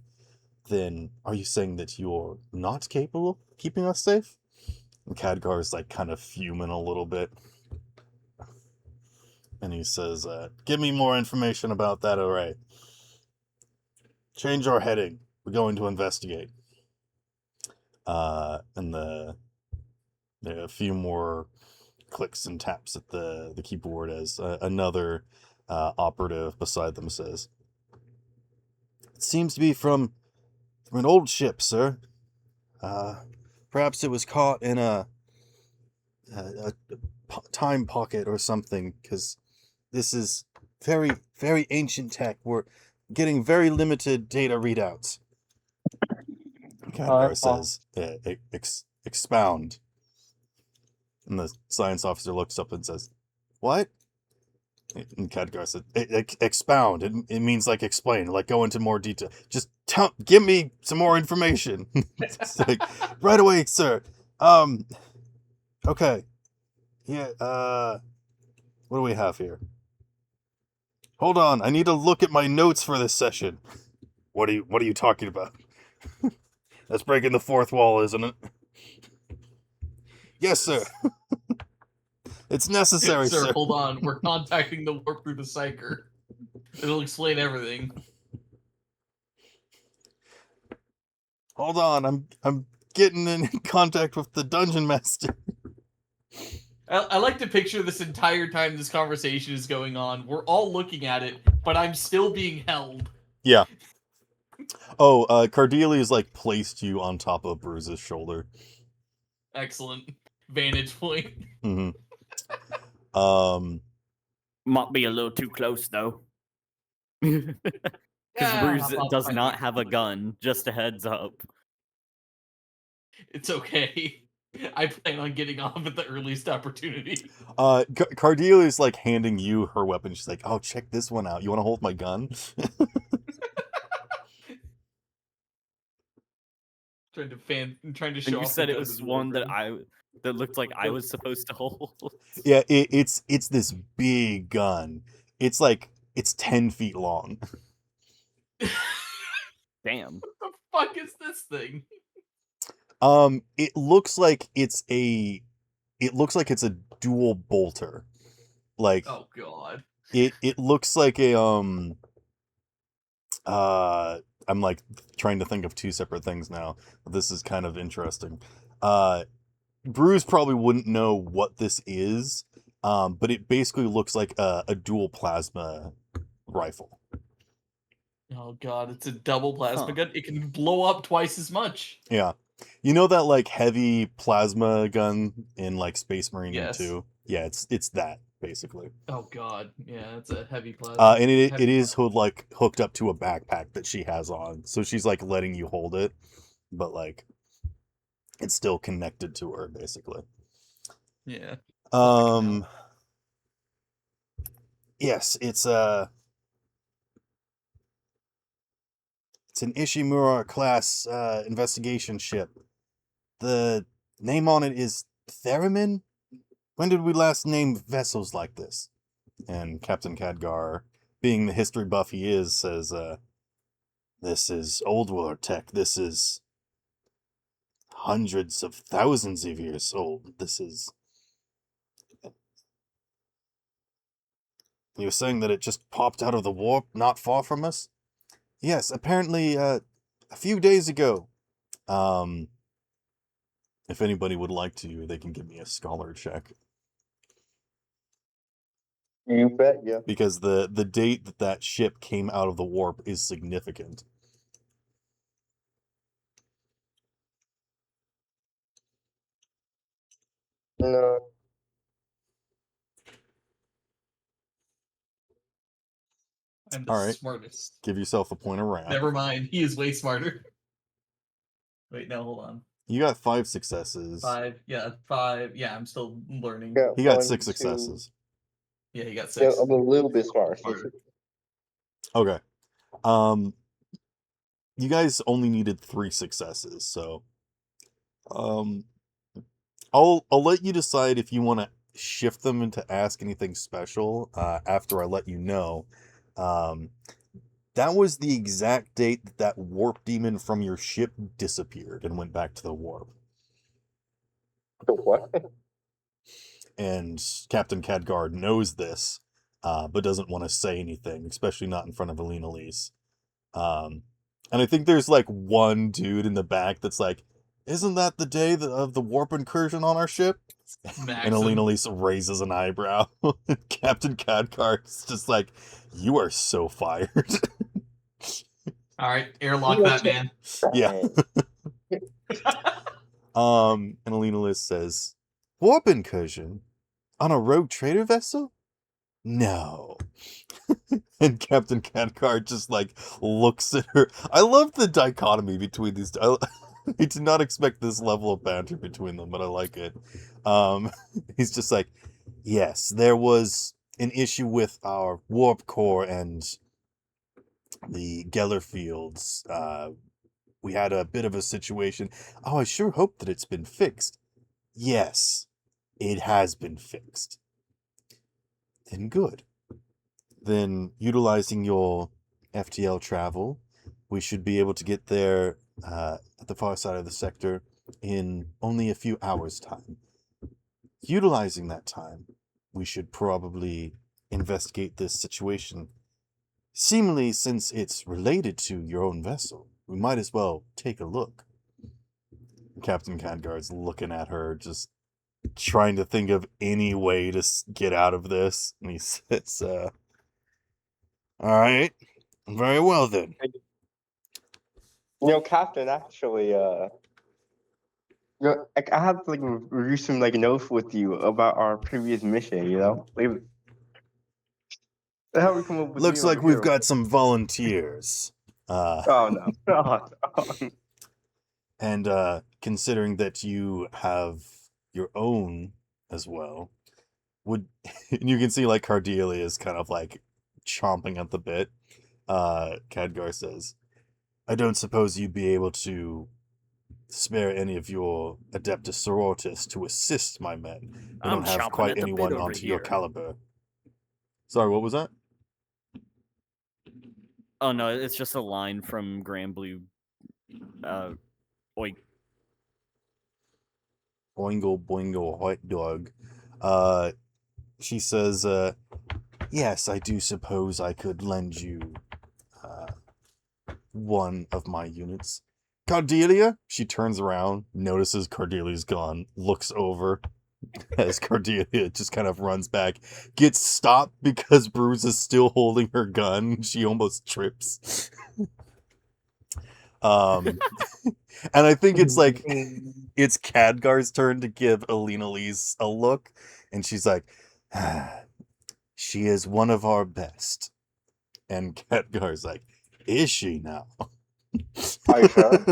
[SPEAKER 1] then are you saying that you're not capable of keeping us safe?" And Khadgar is like kind of fuming a little bit. And he says, "Give me more information about that array. Change our heading. We're going to investigate." And there are a few more clicks and taps at the keyboard as another operative beside them says, "It seems to be from an old ship, sir. Perhaps it was caught in a time pocket or something, because this is very, very ancient tech. We're getting very limited data readouts." Khadgar says, "Expound." And the science officer looks up and says, "What?" And Khadgar said, Expound. It means like explain, like go into more detail. Just give me some more information." It's like, "Right away, sir. Okay. Yeah, what do we have here? Hold on, I need to look at my notes for this session." What are you talking about?" "That's breaking the fourth wall, isn't it?" "Yes, sir." "It's necessary,
[SPEAKER 4] Sir,
[SPEAKER 1] sir."
[SPEAKER 4] hold on. We're contacting the warp through the psyker. It'll explain everything.
[SPEAKER 1] "Hold on, I'm getting in contact with the dungeon master."
[SPEAKER 4] I like to picture this entire time this conversation is going on. We're all looking at it, but I'm still being held.
[SPEAKER 1] Yeah. Oh, Cardelia's like placed you on top of Bruce's shoulder.
[SPEAKER 4] Excellent. Vantage point.
[SPEAKER 1] Mm-hmm. Um,
[SPEAKER 2] Might be a little too close though. Because
[SPEAKER 4] Yeah,
[SPEAKER 2] Bruce
[SPEAKER 4] hop on
[SPEAKER 2] does
[SPEAKER 4] my
[SPEAKER 2] not
[SPEAKER 4] bike.
[SPEAKER 2] have a gun. Just a heads up.
[SPEAKER 4] It's okay. I plan on getting off at the earliest opportunity.
[SPEAKER 1] Cardeal is like handing you her weapon. She's like, "Oh, check this one out. You want to hold my gun?"
[SPEAKER 4] Trying to
[SPEAKER 2] And
[SPEAKER 4] show
[SPEAKER 2] you
[SPEAKER 4] off the
[SPEAKER 2] said it
[SPEAKER 4] gun to
[SPEAKER 2] was
[SPEAKER 4] the
[SPEAKER 2] one that
[SPEAKER 4] boyfriend.
[SPEAKER 2] that looked like I was supposed to hold.
[SPEAKER 1] Yeah, it's this big gun. It's 10 feet long.
[SPEAKER 2] Damn.
[SPEAKER 4] What the fuck is this thing?
[SPEAKER 1] It looks like it's a dual bolter. Like
[SPEAKER 4] Oh god.
[SPEAKER 1] it looks like a I'm like trying to think of two separate things now. This is kind of interesting. Bruce probably wouldn't know what this is, but it basically looks like a dual plasma rifle.
[SPEAKER 4] Oh god, it's a double plasma
[SPEAKER 2] Huh.
[SPEAKER 4] gun. It can blow up twice as much.
[SPEAKER 1] Yeah. You know that like heavy plasma gun in like Space Marine
[SPEAKER 4] Yes.
[SPEAKER 1] 2? Yeah, it's that basically.
[SPEAKER 4] Oh god, yeah, it's a heavy plasma.
[SPEAKER 1] And it
[SPEAKER 4] heavy
[SPEAKER 1] is like hooked up to a backpack that she has on. So she's like letting you hold it, but like it's still connected to her basically.
[SPEAKER 4] Yeah.
[SPEAKER 1] Um yes, it's an Ishimura class investigation ship. The name on it is Theremin? When did we last name vessels like this? And Captain Khadgar, being the history buff he is, says, this is old world tech. This is hundreds of thousands of years old. This is... You were saying that it just popped out of the warp not far from us? Yes, apparently, a few days ago. If anybody would like to, they can give me a scholar check.
[SPEAKER 3] You bet, yeah.
[SPEAKER 1] Because the date that that ship came out of the warp is significant.
[SPEAKER 3] No.
[SPEAKER 4] I'm the
[SPEAKER 1] All right.
[SPEAKER 4] smartest.
[SPEAKER 1] Give yourself a point around.
[SPEAKER 4] Never mind, he is way smarter. Wait, no, hold on.
[SPEAKER 1] You got 5 successes.
[SPEAKER 4] 5, yeah, 5. Yeah, I'm still learning.
[SPEAKER 3] Yeah,
[SPEAKER 1] He got
[SPEAKER 3] 1,
[SPEAKER 1] 6
[SPEAKER 3] 2.
[SPEAKER 1] successes.
[SPEAKER 4] Yeah, he got
[SPEAKER 3] Yeah,
[SPEAKER 4] 6.
[SPEAKER 3] I'm a little bit smarter.
[SPEAKER 4] Smarter.
[SPEAKER 1] Okay. You guys only needed 3 successes, so I'll let you decide if you want to shift them into ask anything special after I let you know. That was the exact date that that warp demon from your ship disappeared and went back to the warp.
[SPEAKER 3] The what?
[SPEAKER 1] And Captain Khadgar knows this, but doesn't want to say anything, especially not in front of Alina Lise. And I think there's like one dude in the back that's like, "Isn't that the day of the warp incursion on our ship?" And Alina Lise raises an eyebrow. Captain Khadgar's just like, "You are so fired."
[SPEAKER 4] Alright, airlock that man.
[SPEAKER 1] Yeah. And Alina Lise says, "Warp incursion? On a rogue trader vessel? No." And Captain Khadgar just like looks at her. I love the dichotomy between these. I did not expect this level of banter between them, but I like it. He's just like, yes, there was an issue with our warp core and the Geller fields. We had a bit of a situation. Oh, I sure hope that it's been fixed. Yes, it has been fixed. Then good. Then utilizing your FTL travel, we should be able to get there at the far side of the sector in only a few hours' time. Utilizing that time, we should probably investigate this situation. Seemingly, since it's related to your own vessel, we might as well take a look. Captain Khadgar's looking at her, just trying to think of any way to get out of this. And he says, all right, very well then.
[SPEAKER 3] Captain, actually, I have to like review some like notes with you about our previous mission. How we come up with
[SPEAKER 1] Looks
[SPEAKER 3] me over
[SPEAKER 1] like we've
[SPEAKER 3] here?
[SPEAKER 1] got some volunteers.
[SPEAKER 3] Oh no. Oh,
[SPEAKER 1] And considering that you have your own as well, would you can see like Cardelia is kind of like chomping at the bit. Khadgar says, I don't suppose you'd be able to spare any of your Adeptus Sororitas to assist my men. I
[SPEAKER 2] I'm
[SPEAKER 1] don't have
[SPEAKER 2] chomping
[SPEAKER 1] quite
[SPEAKER 2] at the bit
[SPEAKER 1] anyone
[SPEAKER 2] over
[SPEAKER 1] onto your
[SPEAKER 2] here.
[SPEAKER 1] caliber. Sorry, what was that?
[SPEAKER 2] Oh no, it's just a line from Grand Blue. Oink.
[SPEAKER 1] Oingle boingle white dog. She says, yes, I do suppose I could lend you one of my units. Cordelia? She turns around, notices Cordelia's gone, looks over as Cordelia just kind of runs back, gets stopped because Bruce is still holding her gun. She almost trips. And I think it's like it's Khadgar's turn to give Alina Lee's a look, and she's like, she is one of our best. And Khadgar's like, is she now?
[SPEAKER 3] Are you sure?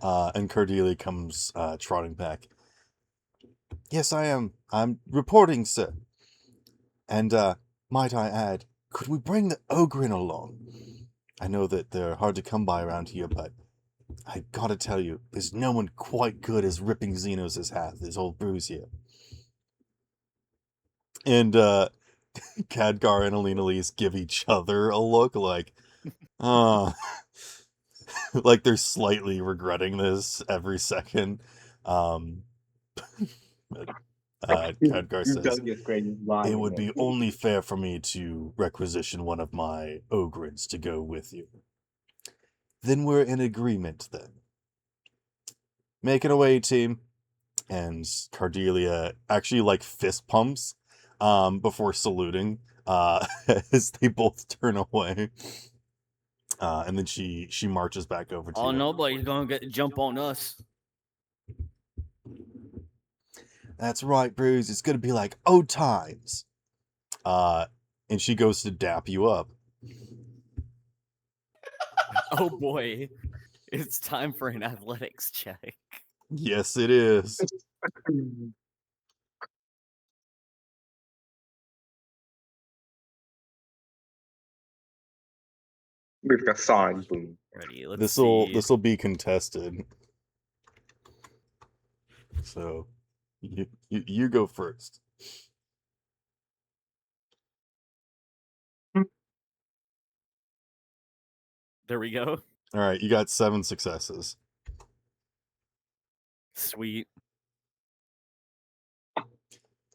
[SPEAKER 1] And Cordelia comes trotting back. Yes, I am. I'm reporting, sir. And might I add, could we bring the Ogrin along? I know that they're hard to come by around here, but I gotta tell you, there's no one quite good as ripping Xenos has this old Bruce here. And Khadgar and Alina Lees give each other a look like, like they're slightly regretting this every second. Khadgar
[SPEAKER 3] You've
[SPEAKER 1] says,
[SPEAKER 3] done your great line.
[SPEAKER 1] it would be only fair for me to requisition one of my Ogrins to go with you. Then we're in agreement then. Make it away, team. And Cordelia actually like fist pumps before saluting as they both turn away. And then she marches back over to
[SPEAKER 2] Oh,
[SPEAKER 1] you.
[SPEAKER 2] nobody's gonna jump on us.
[SPEAKER 1] That's right, Bruce. It's gonna be like old times. And she goes to dap you up.
[SPEAKER 2] Oh boy, it's time for an athletics check.
[SPEAKER 1] Yes, it is.
[SPEAKER 3] With the sign boom.
[SPEAKER 2] Ready? Let's
[SPEAKER 1] This'll
[SPEAKER 2] see.
[SPEAKER 1] be contested. So you go first.
[SPEAKER 2] There we go.
[SPEAKER 1] All right, you got 7 successes.
[SPEAKER 2] Sweet.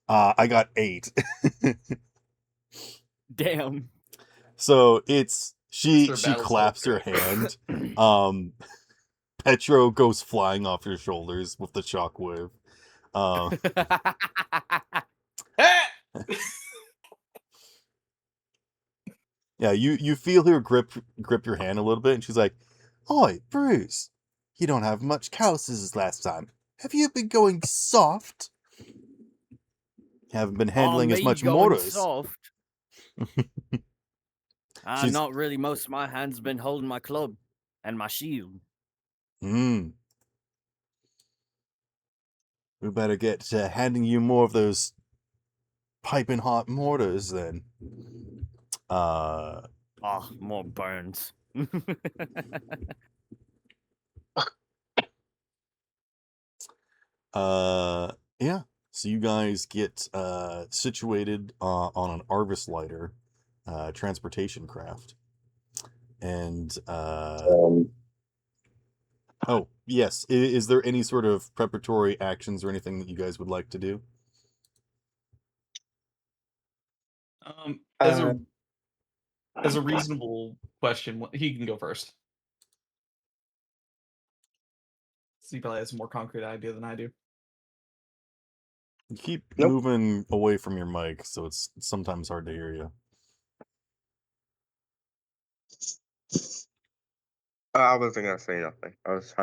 [SPEAKER 1] I got 8.
[SPEAKER 2] Damn.
[SPEAKER 1] So it's she
[SPEAKER 4] Sir
[SPEAKER 1] she
[SPEAKER 4] Battle's
[SPEAKER 1] claps her hand. Petro goes flying off your shoulders with the shockwave. Yeah, you feel her grip your hand a little bit, and she's like, "Oi, Bruce, you don't have much calluses as last time. Have you been going soft? Haven't been handling as
[SPEAKER 2] me
[SPEAKER 1] much
[SPEAKER 2] going
[SPEAKER 1] mortars."
[SPEAKER 2] soft.
[SPEAKER 1] She's-
[SPEAKER 2] Not really. Most of my hands been holding my club and my shield.
[SPEAKER 1] We better get to handing you more of those piping hot mortars then.
[SPEAKER 2] More burns.
[SPEAKER 1] Yeah. So you guys get situated on an Argus lighter transportation craft. And oh, yes. Is there any sort of preparatory actions or anything that you guys would like to do?
[SPEAKER 4] As a reasonable question, he can go first. So he probably has a more concrete idea than I do.
[SPEAKER 1] You keep
[SPEAKER 3] Nope.
[SPEAKER 1] moving away from your mic, so it's sometimes hard to hear you.
[SPEAKER 3] I wasn't gonna say nothing. I was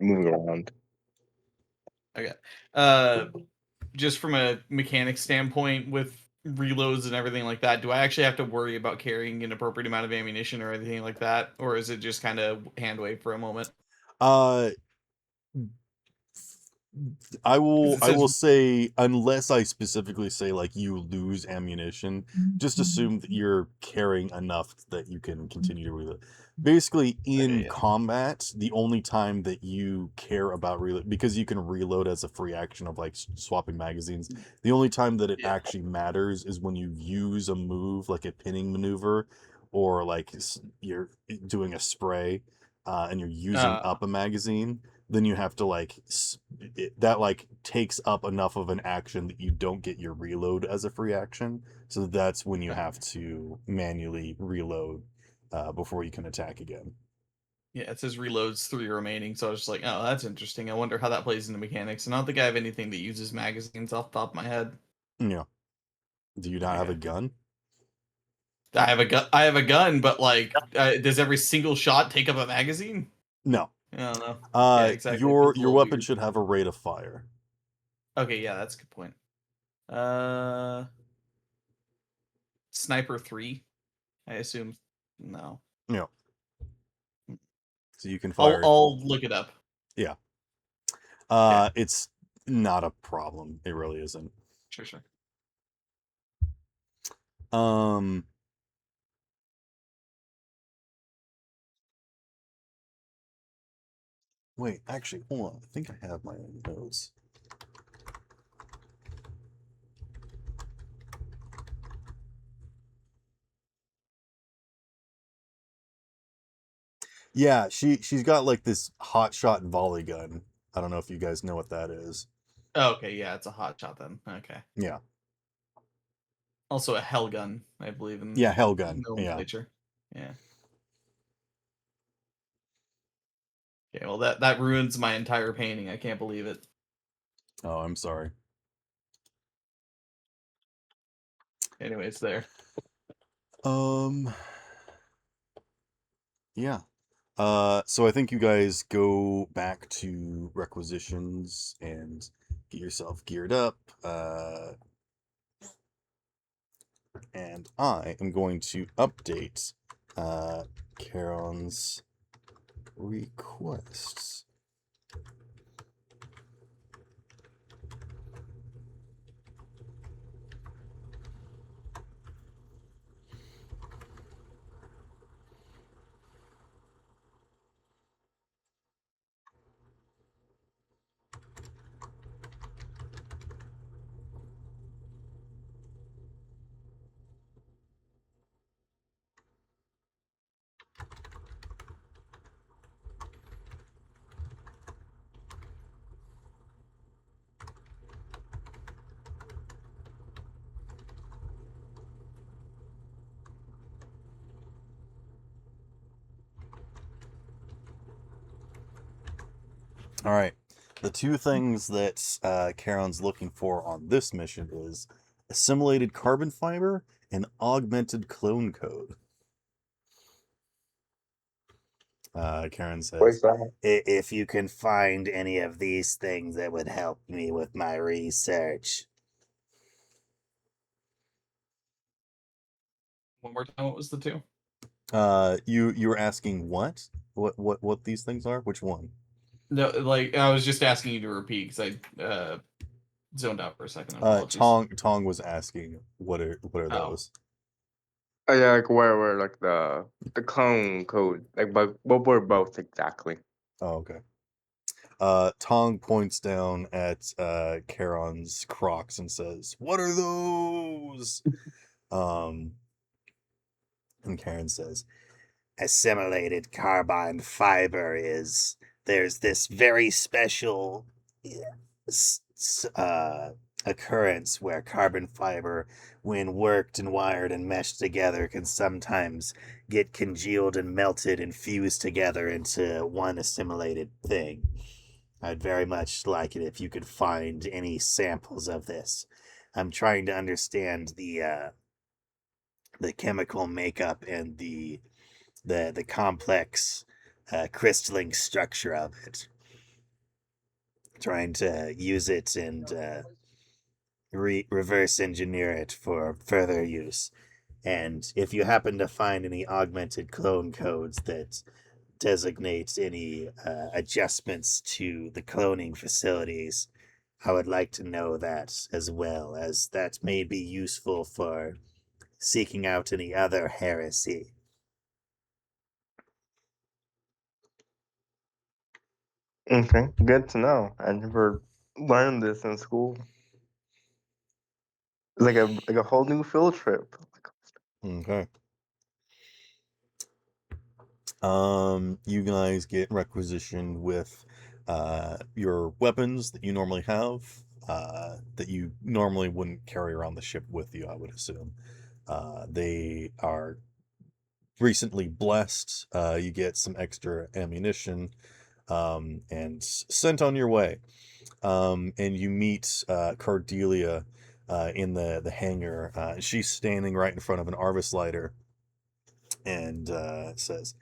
[SPEAKER 3] moving around.
[SPEAKER 4] Okay. just from a mechanic standpoint with reloads and everything like that, do I actually have to worry about carrying an appropriate amount of ammunition or anything like that, or is it just kind of hand wave for a moment?
[SPEAKER 1] Uh, I
[SPEAKER 4] 'Cause
[SPEAKER 1] will
[SPEAKER 4] it
[SPEAKER 1] I will
[SPEAKER 4] says
[SPEAKER 1] say, unless I specifically say like you lose ammunition, just assume that you're carrying enough that you can continue to reload. Basically,
[SPEAKER 4] okay,
[SPEAKER 1] in
[SPEAKER 4] yeah,
[SPEAKER 1] combat, the only time that you care about reload, because you can reload as a free action of like swapping magazines, the only time that it
[SPEAKER 4] yeah,
[SPEAKER 1] actually matters is when you use a move like a pinning maneuver, or like you're doing a spray, and you're using
[SPEAKER 4] uh,
[SPEAKER 1] up a magazine. Then you have to like that like takes up enough of an action that you don't get your reload as a free action. So that's when you
[SPEAKER 4] okay.
[SPEAKER 1] have to manually reload before you can attack again.
[SPEAKER 4] Yeah, it says reloads 3 remaining, so I was just like, oh, that's interesting. I wonder how that plays into mechanics. And I don't think I have anything that uses magazines off the top of my head.
[SPEAKER 1] Yeah. Do you not have a
[SPEAKER 4] Okay.
[SPEAKER 1] gun?
[SPEAKER 4] I have a gun. I have a gun, but like, does every single shot take up a magazine?
[SPEAKER 1] No.
[SPEAKER 4] I don't know. Yeah, exactly. It feels a
[SPEAKER 1] Your
[SPEAKER 4] little
[SPEAKER 1] weapon
[SPEAKER 4] weird.
[SPEAKER 1] should have a rate of fire.
[SPEAKER 4] Okay, yeah, that's a good point. Uh, Sniper 3, I assume. No,
[SPEAKER 1] Yeah. So you can
[SPEAKER 4] I'll
[SPEAKER 1] fire.
[SPEAKER 4] I'll look it up.
[SPEAKER 1] Yeah.
[SPEAKER 4] Okay,
[SPEAKER 1] It's not a problem. It really isn't.
[SPEAKER 4] sure.
[SPEAKER 1] Um Wait, actually, hold on. I think I have my own notes. Yeah, she's got like this hot shot volley gun. I don't know if you guys know what that is.
[SPEAKER 4] Oh, okay, yeah, it's a hot shot then. Okay.
[SPEAKER 1] Yeah.
[SPEAKER 4] Also a hell gun, I believe in
[SPEAKER 1] Yeah, hell gun. Yeah.
[SPEAKER 4] nomenclature. Yeah. Okay, well that ruins my entire painting. I can't believe it.
[SPEAKER 1] Oh, I'm sorry.
[SPEAKER 4] Anyway, it's there.
[SPEAKER 1] Um yeah. So I think you guys go back to requisitions and get yourself geared up. And I am going to update Karen's requests. All right. The two things that Karen's looking for on this mission is assimilated carbon fiber and augmented clone code. Karen
[SPEAKER 3] Where's
[SPEAKER 1] says,
[SPEAKER 3] that?
[SPEAKER 5] If you can find any of these things that would help me with my research.
[SPEAKER 4] One more time, what was the two?
[SPEAKER 1] You were asking what? What these things are? Which one?
[SPEAKER 4] No, like I was just asking you to repeat because I zoned out for a second. Apologies.
[SPEAKER 1] Tong was asking what are
[SPEAKER 4] Oh,
[SPEAKER 1] those?
[SPEAKER 3] Oh yeah, like where like the clone code, like but what were both exactly?
[SPEAKER 1] Oh, okay. Tong points down at Charon's Crocs and says, "What are those?" Um, and Karen says,
[SPEAKER 5] Assimilated carbon fiber is there's this very special s- s- uh, occurrence where carbon fiber, when worked and wired and meshed together, can sometimes get congealed and melted and fused together into one assimilated thing. I'd very much like it if you could find any samples of this. I'm trying to understand the chemical makeup and the complex crystalline structure of it. Trying to use it and reverse engineer it for further use. And if you happen to find any augmented clone codes that designate any adjustments to the cloning facilities, I would like to know that as well, as that may be useful for seeking out any other heresy.
[SPEAKER 3] Okay, good to know. I never learned this in school. It's like a whole new field trip.
[SPEAKER 1] Okay. You guys get requisitioned with your weapons that you normally have, that you normally wouldn't carry around the ship with you, I would assume. They are recently blessed. You get some extra ammunition, and sent on your way. And you meet Cordelia in the hangar. She's standing right in front of an Arvis lighter and says,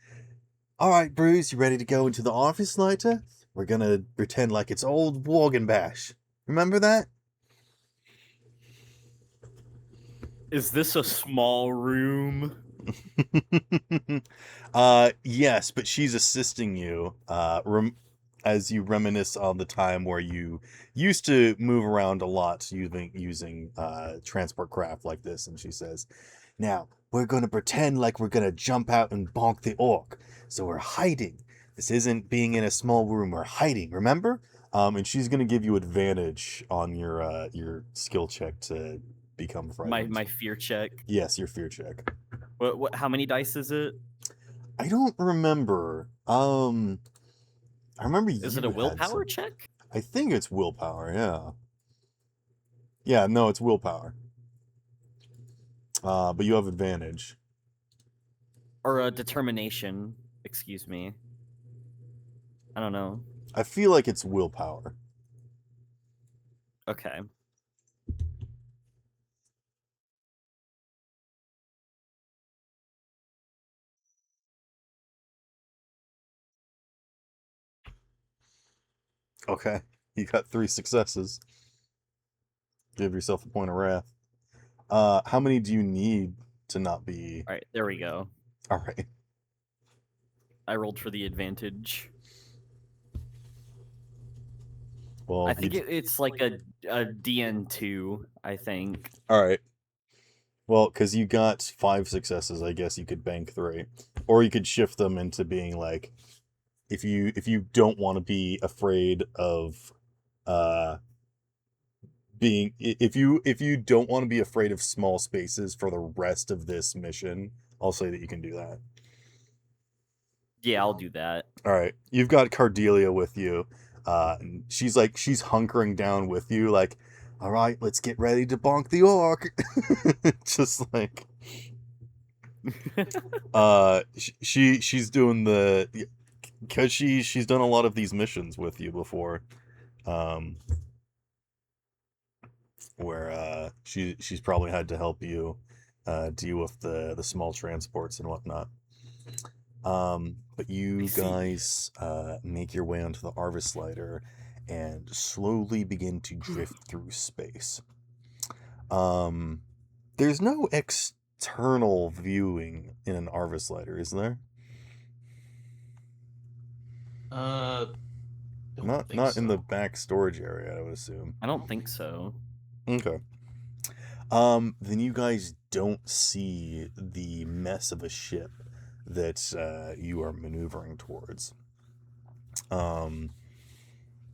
[SPEAKER 1] "All right, Bruce, you ready to go into the office later? We're gonna pretend like it's old Bash. Remember that?"
[SPEAKER 2] Is this a small room?
[SPEAKER 1] Yes, but she's assisting you. As you reminisce on the time where you used to move around a lot using transport craft like this, and she says, "Now we're gonna pretend like we're gonna jump out and bonk the orc. So we're hiding. This isn't being in a small room. We're hiding. Remember?" And she's gonna give you advantage on your skill check to become frightened.
[SPEAKER 2] My fear check.
[SPEAKER 1] Yes, your fear check.
[SPEAKER 2] What? How many dice is it?
[SPEAKER 1] I don't remember. I remember
[SPEAKER 2] Is it
[SPEAKER 1] you
[SPEAKER 2] a
[SPEAKER 1] had
[SPEAKER 2] willpower
[SPEAKER 1] some.
[SPEAKER 2] check?
[SPEAKER 1] I think it's willpower. Yeah. Yeah. No, it's willpower. But you have advantage.
[SPEAKER 2] Or a determination? Excuse me. I don't know.
[SPEAKER 1] I feel like it's willpower.
[SPEAKER 2] Okay.
[SPEAKER 1] Okay. You got 3 successes. Give yourself a point of wrath. How many do you need to not be?
[SPEAKER 2] All right. There we go.
[SPEAKER 1] All right.
[SPEAKER 2] I rolled for the advantage.
[SPEAKER 1] Well,
[SPEAKER 2] I think it's like a DN2, I think.
[SPEAKER 1] All right. Well, because you got 5 successes, I guess you could bank 3, or you could shift them into being like, if you don't want to be afraid of, being if you don't want to be afraid of small spaces for the rest of this mission, I'll say that you can do that.
[SPEAKER 2] Yeah, I'll do that.
[SPEAKER 1] All right, you've got Cordelia with you. And she's hunkering down with you, like, "All right, let's get ready to bonk the orc." Just like, she's doing because she's done a lot of these missions with you before, where she's probably had to help you deal with the small transports and whatnot. But you guys make your way onto the Arvis lighter and slowly begin to drift through space. There's no external viewing in an Arvis lighter, is there?
[SPEAKER 4] Don't think
[SPEAKER 1] Not in the
[SPEAKER 4] so.
[SPEAKER 1] back storage area, I would assume.
[SPEAKER 2] I don't think so.
[SPEAKER 1] Okay. Then you guys don't see the mess of a ship that you are maneuvering towards.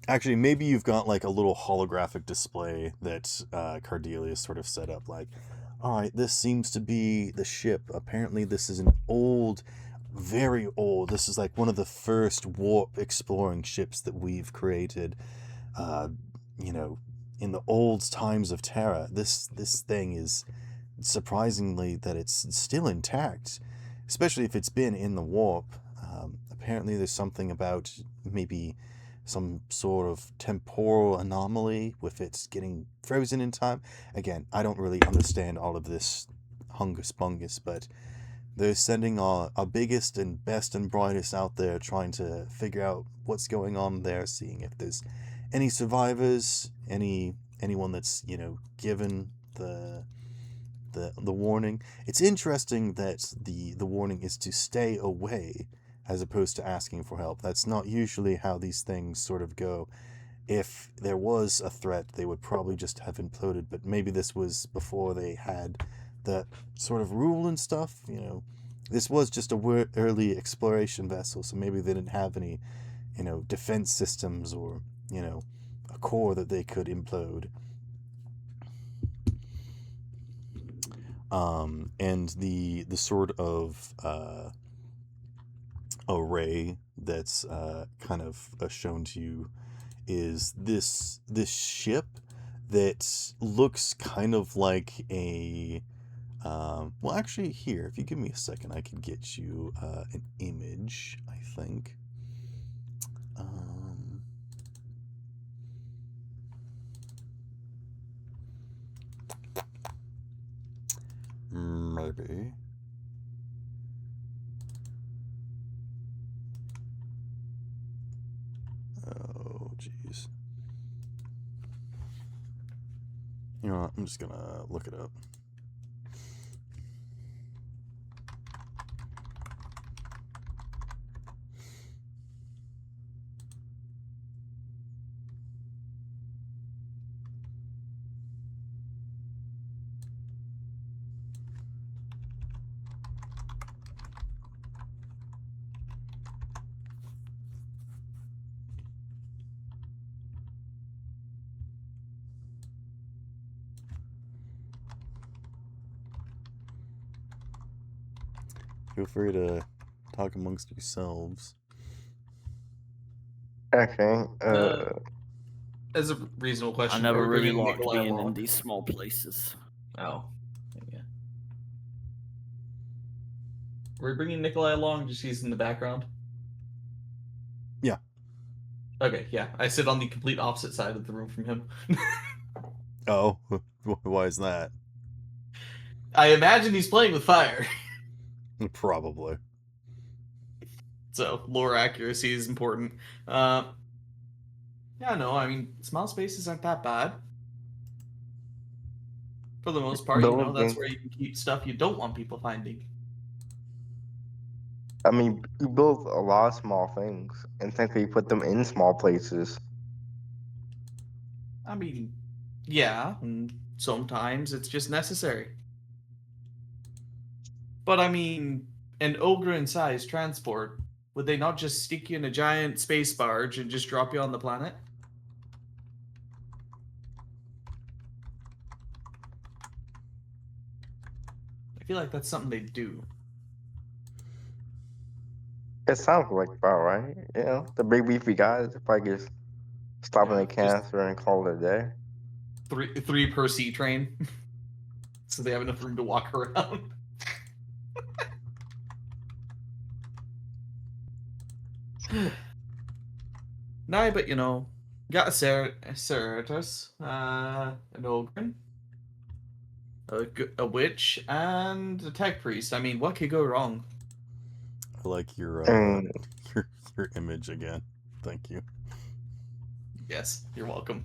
[SPEAKER 1] Actually, maybe you've got like a little holographic display that Cordelia sort of set up. Like, all right, this seems to be the ship. Apparently, this is an old, very old. This is like one of the first warp exploring ships that we've created. You know, in the old times of Terra. This thing is surprisingly that it's still intact, especially if it's been in the warp. Apparently, there's something about maybe some sort of temporal anomaly with it getting frozen in time. Again, I don't really understand all of this hungus bungus, but they're sending our biggest and best and brightest out there trying to figure out what's going on there, seeing if there's any survivors, any anyone that's given the warning. It's interesting that the warning is to stay away as opposed to asking for help. That's not usually how these things sort of go. If there was a threat, they would probably just have imploded, but maybe this was before they had that sort of rule and stuff. This was just a early exploration vessel, so maybe they didn't have any defense systems or a core that they could implode. And the sort of array that's kind of shown to you is this ship that looks kind of like a well, actually, here, if you give me a second, I can get you an image, I think. Maybe. Oh, jeez. You know what? I'm just gonna look it up. Feel free to talk amongst yourselves.
[SPEAKER 3] Okay.
[SPEAKER 4] As a reasonable
[SPEAKER 2] I
[SPEAKER 4] question,
[SPEAKER 2] never
[SPEAKER 4] are we
[SPEAKER 2] really
[SPEAKER 4] bringing
[SPEAKER 2] liked
[SPEAKER 4] Nikolai
[SPEAKER 2] being in
[SPEAKER 4] along?
[SPEAKER 2] these small places.
[SPEAKER 4] Oh, yeah. Are we bringing Nikolai along? Just he's in the background.
[SPEAKER 1] Yeah.
[SPEAKER 4] Okay, yeah. I sit on the complete opposite side of the room from him.
[SPEAKER 1] Oh, why is that?
[SPEAKER 4] I imagine he's playing with fire.
[SPEAKER 1] Probably.
[SPEAKER 4] So lore accuracy is important. Yeah, no, I mean, small spaces aren't that bad. For the most part, that's
[SPEAKER 3] Building.
[SPEAKER 4] where you can keep stuff you don't want people finding.
[SPEAKER 3] I mean, you build a lot of small things, and thankfully you put them in small places.
[SPEAKER 4] I mean, yeah, and sometimes it's just necessary. But I mean, an ogre-sized transport, would they not just stick you in a giant space barge and just drop you on the planet? I feel like that's something they do.
[SPEAKER 3] It sounds like about right. The big beefy guys probably just stop in the
[SPEAKER 4] Yeah, just
[SPEAKER 3] canister and call it a day.
[SPEAKER 4] three per sea train, so they have enough room to walk around. Nah, but got a Cerberus, an ogre, a witch, and a tech priest. I mean, what could go wrong?
[SPEAKER 1] I like your
[SPEAKER 3] And
[SPEAKER 1] your image again. Thank you.
[SPEAKER 4] Yes, you're welcome.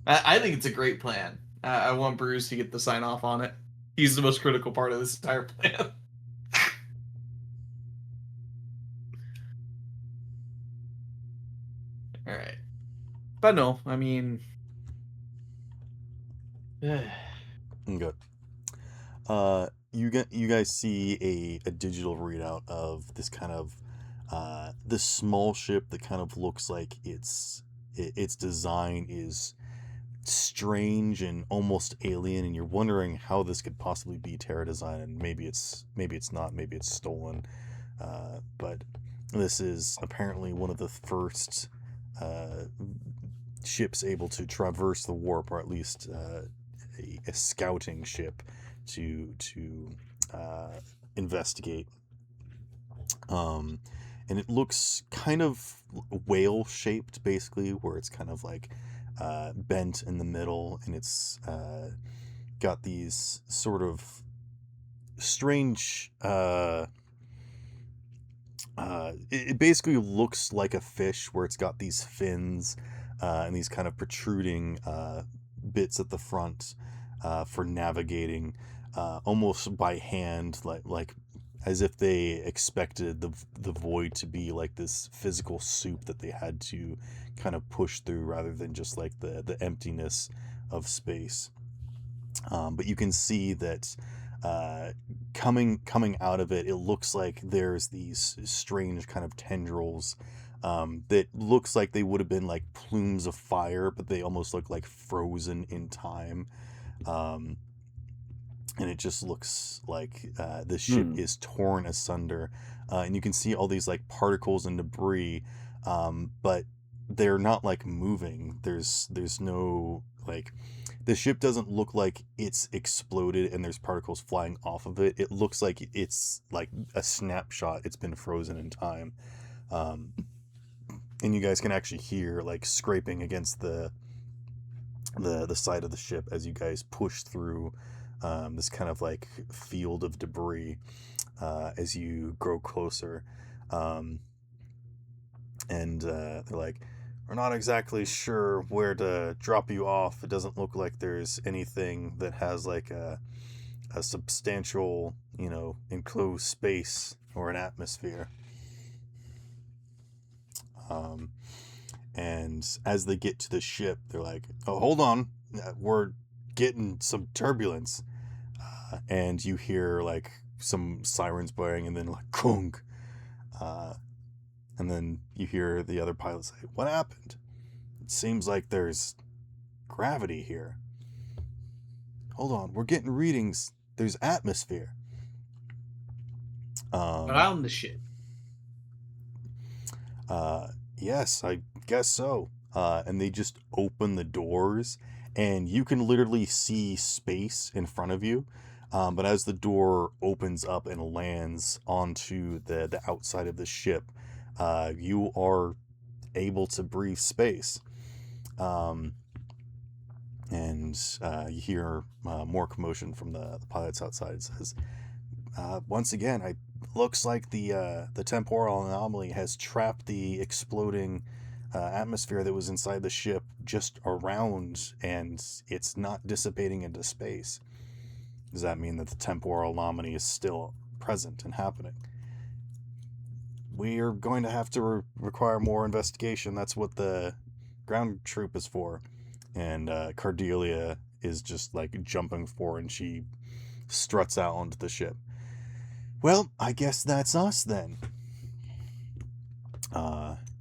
[SPEAKER 4] I think it's a great plan. I want Bruce to get the sign off on it. He's the most critical part of this entire plan. All right, but no, I mean,
[SPEAKER 1] Good. You guys see a digital readout of this kind of this small ship that kind of looks like its design is strange and almost alien, and you're wondering how this could possibly be Terra design, and maybe it's not, maybe it's stolen. But this is apparently one of the first ships able to traverse the warp, or at least a scouting ship to investigate. And it looks kind of whale shaped, basically, where it's kind of like bent in the middle, and it's got these sort of strange. It basically looks like a fish, where it's got these fins and these kind of protruding bits at the front for navigating, almost by hand, like as if they expected the void to be like this physical soup that they had to kind of push through, rather than just like the emptiness of space. But you can see that coming out of it, it looks like there's these strange kind of tendrils that looks like they would have been like plumes of fire, but they almost look like frozen in time. And it just looks like the ship is torn asunder, and you can see all these like particles and debris, but they're not like moving. There's no like, the ship doesn't look like it's exploded and there's particles flying off of it. It looks like it's like a snapshot. It's been frozen in time, and you guys can actually hear like scraping against the side of the ship as you guys push through this kind of like field of debris as you grow closer. And they're like, we're not exactly sure where to drop you off. It doesn't look like there's anything that has like a substantial, enclosed space or an atmosphere. And as they get to the ship, they're like, oh, hold on, we're getting some turbulence. And you hear like some sirens blaring, and then like kunk. And then you hear the other pilot say, what happened? It seems like there's gravity here. Hold on, we're getting readings. There's atmosphere.
[SPEAKER 4] Around the ship.
[SPEAKER 1] Yes, I guess so. And they just open the doors, and you can literally see space in front of you. But as the door opens up and lands onto the outside of the ship, you are able to breathe space. And you hear more commotion from the pilots outside. It says, once again, it looks like the temporal anomaly has trapped the exploding atmosphere that was inside the ship just around, and it's not dissipating into space. Does that mean that the temporal anomaly is still present and happening? We are going to have to require more investigation. That's what the ground troop is for. And Cardelia is just like jumping forward, and she struts out onto the ship. Well, I guess that's us then.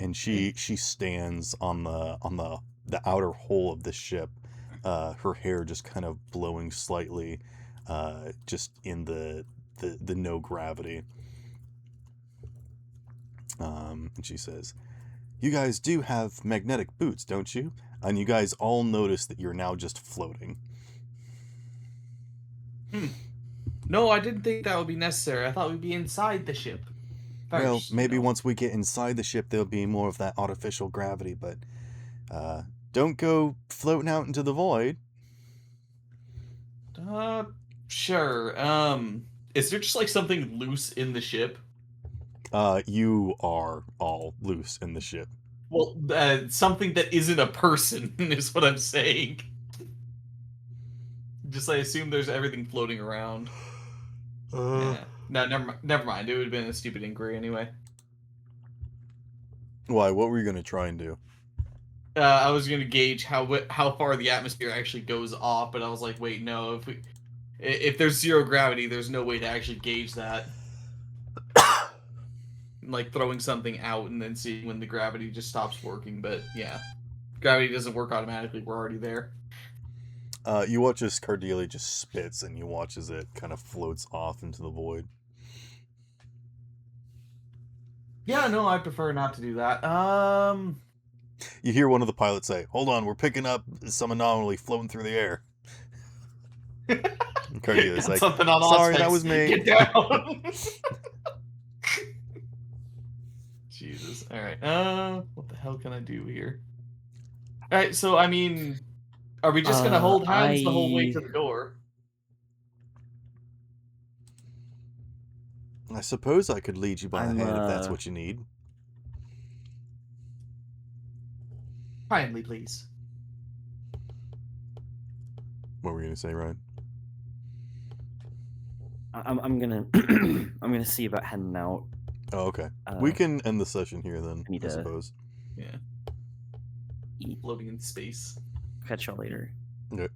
[SPEAKER 1] And she stands on the outer hull of the ship, her hair just kind of blowing slightly, just in the no gravity. And she says, you guys do have magnetic boots, don't you? And you guys all notice that you're now just floating.
[SPEAKER 4] No, I didn't think that would be necessary. I thought we'd be inside the ship first.
[SPEAKER 1] Well, maybe once we get inside the ship, there'll be more of that artificial gravity, but don't go floating out into the void.
[SPEAKER 4] Sure. Is there just like something loose in the ship?
[SPEAKER 1] You are all loose in the ship.
[SPEAKER 4] Well, something that isn't a person is what I'm saying. Just I assume there's everything floating around. Yeah. No, never mind. It would have been a stupid inquiry anyway.
[SPEAKER 1] Why? What were you going to try and do?
[SPEAKER 4] I was going to gauge how far the atmosphere actually goes off, but I was like, wait, no. If there's zero gravity, there's no way to actually gauge that. Like throwing something out and then seeing when the gravity just stops working. But yeah, gravity doesn't work automatically. We're already there.
[SPEAKER 1] You watch as Cardelia just spits, and you watch as it kind of floats off into the void.
[SPEAKER 4] Yeah, no, I prefer not to do that.
[SPEAKER 1] You hear one of the pilots say, hold on, we're picking up some anomaly floating through the air. And Cardelia's like,
[SPEAKER 4] something on
[SPEAKER 1] sorry, that
[SPEAKER 4] Auspex.
[SPEAKER 1] was me.
[SPEAKER 4] Get down. Jesus. All right. What the hell can I do here? All right. So, I mean, are we just gonna hold hands the whole way to the door?
[SPEAKER 1] I suppose I could lead you by the hand if that's
[SPEAKER 2] I'm,
[SPEAKER 1] what you need.
[SPEAKER 4] Kindly, please.
[SPEAKER 1] What were you gonna say, Ryan?
[SPEAKER 2] I'm gonna I'm gonna see about heading out.
[SPEAKER 1] Oh, okay. We
[SPEAKER 2] Uh,
[SPEAKER 1] can end the session here then,
[SPEAKER 2] I need
[SPEAKER 1] I
[SPEAKER 2] to-
[SPEAKER 1] suppose.
[SPEAKER 4] Yeah.
[SPEAKER 2] Eat.
[SPEAKER 4] Floating in space.
[SPEAKER 2] Catch y'all later.
[SPEAKER 1] Okay.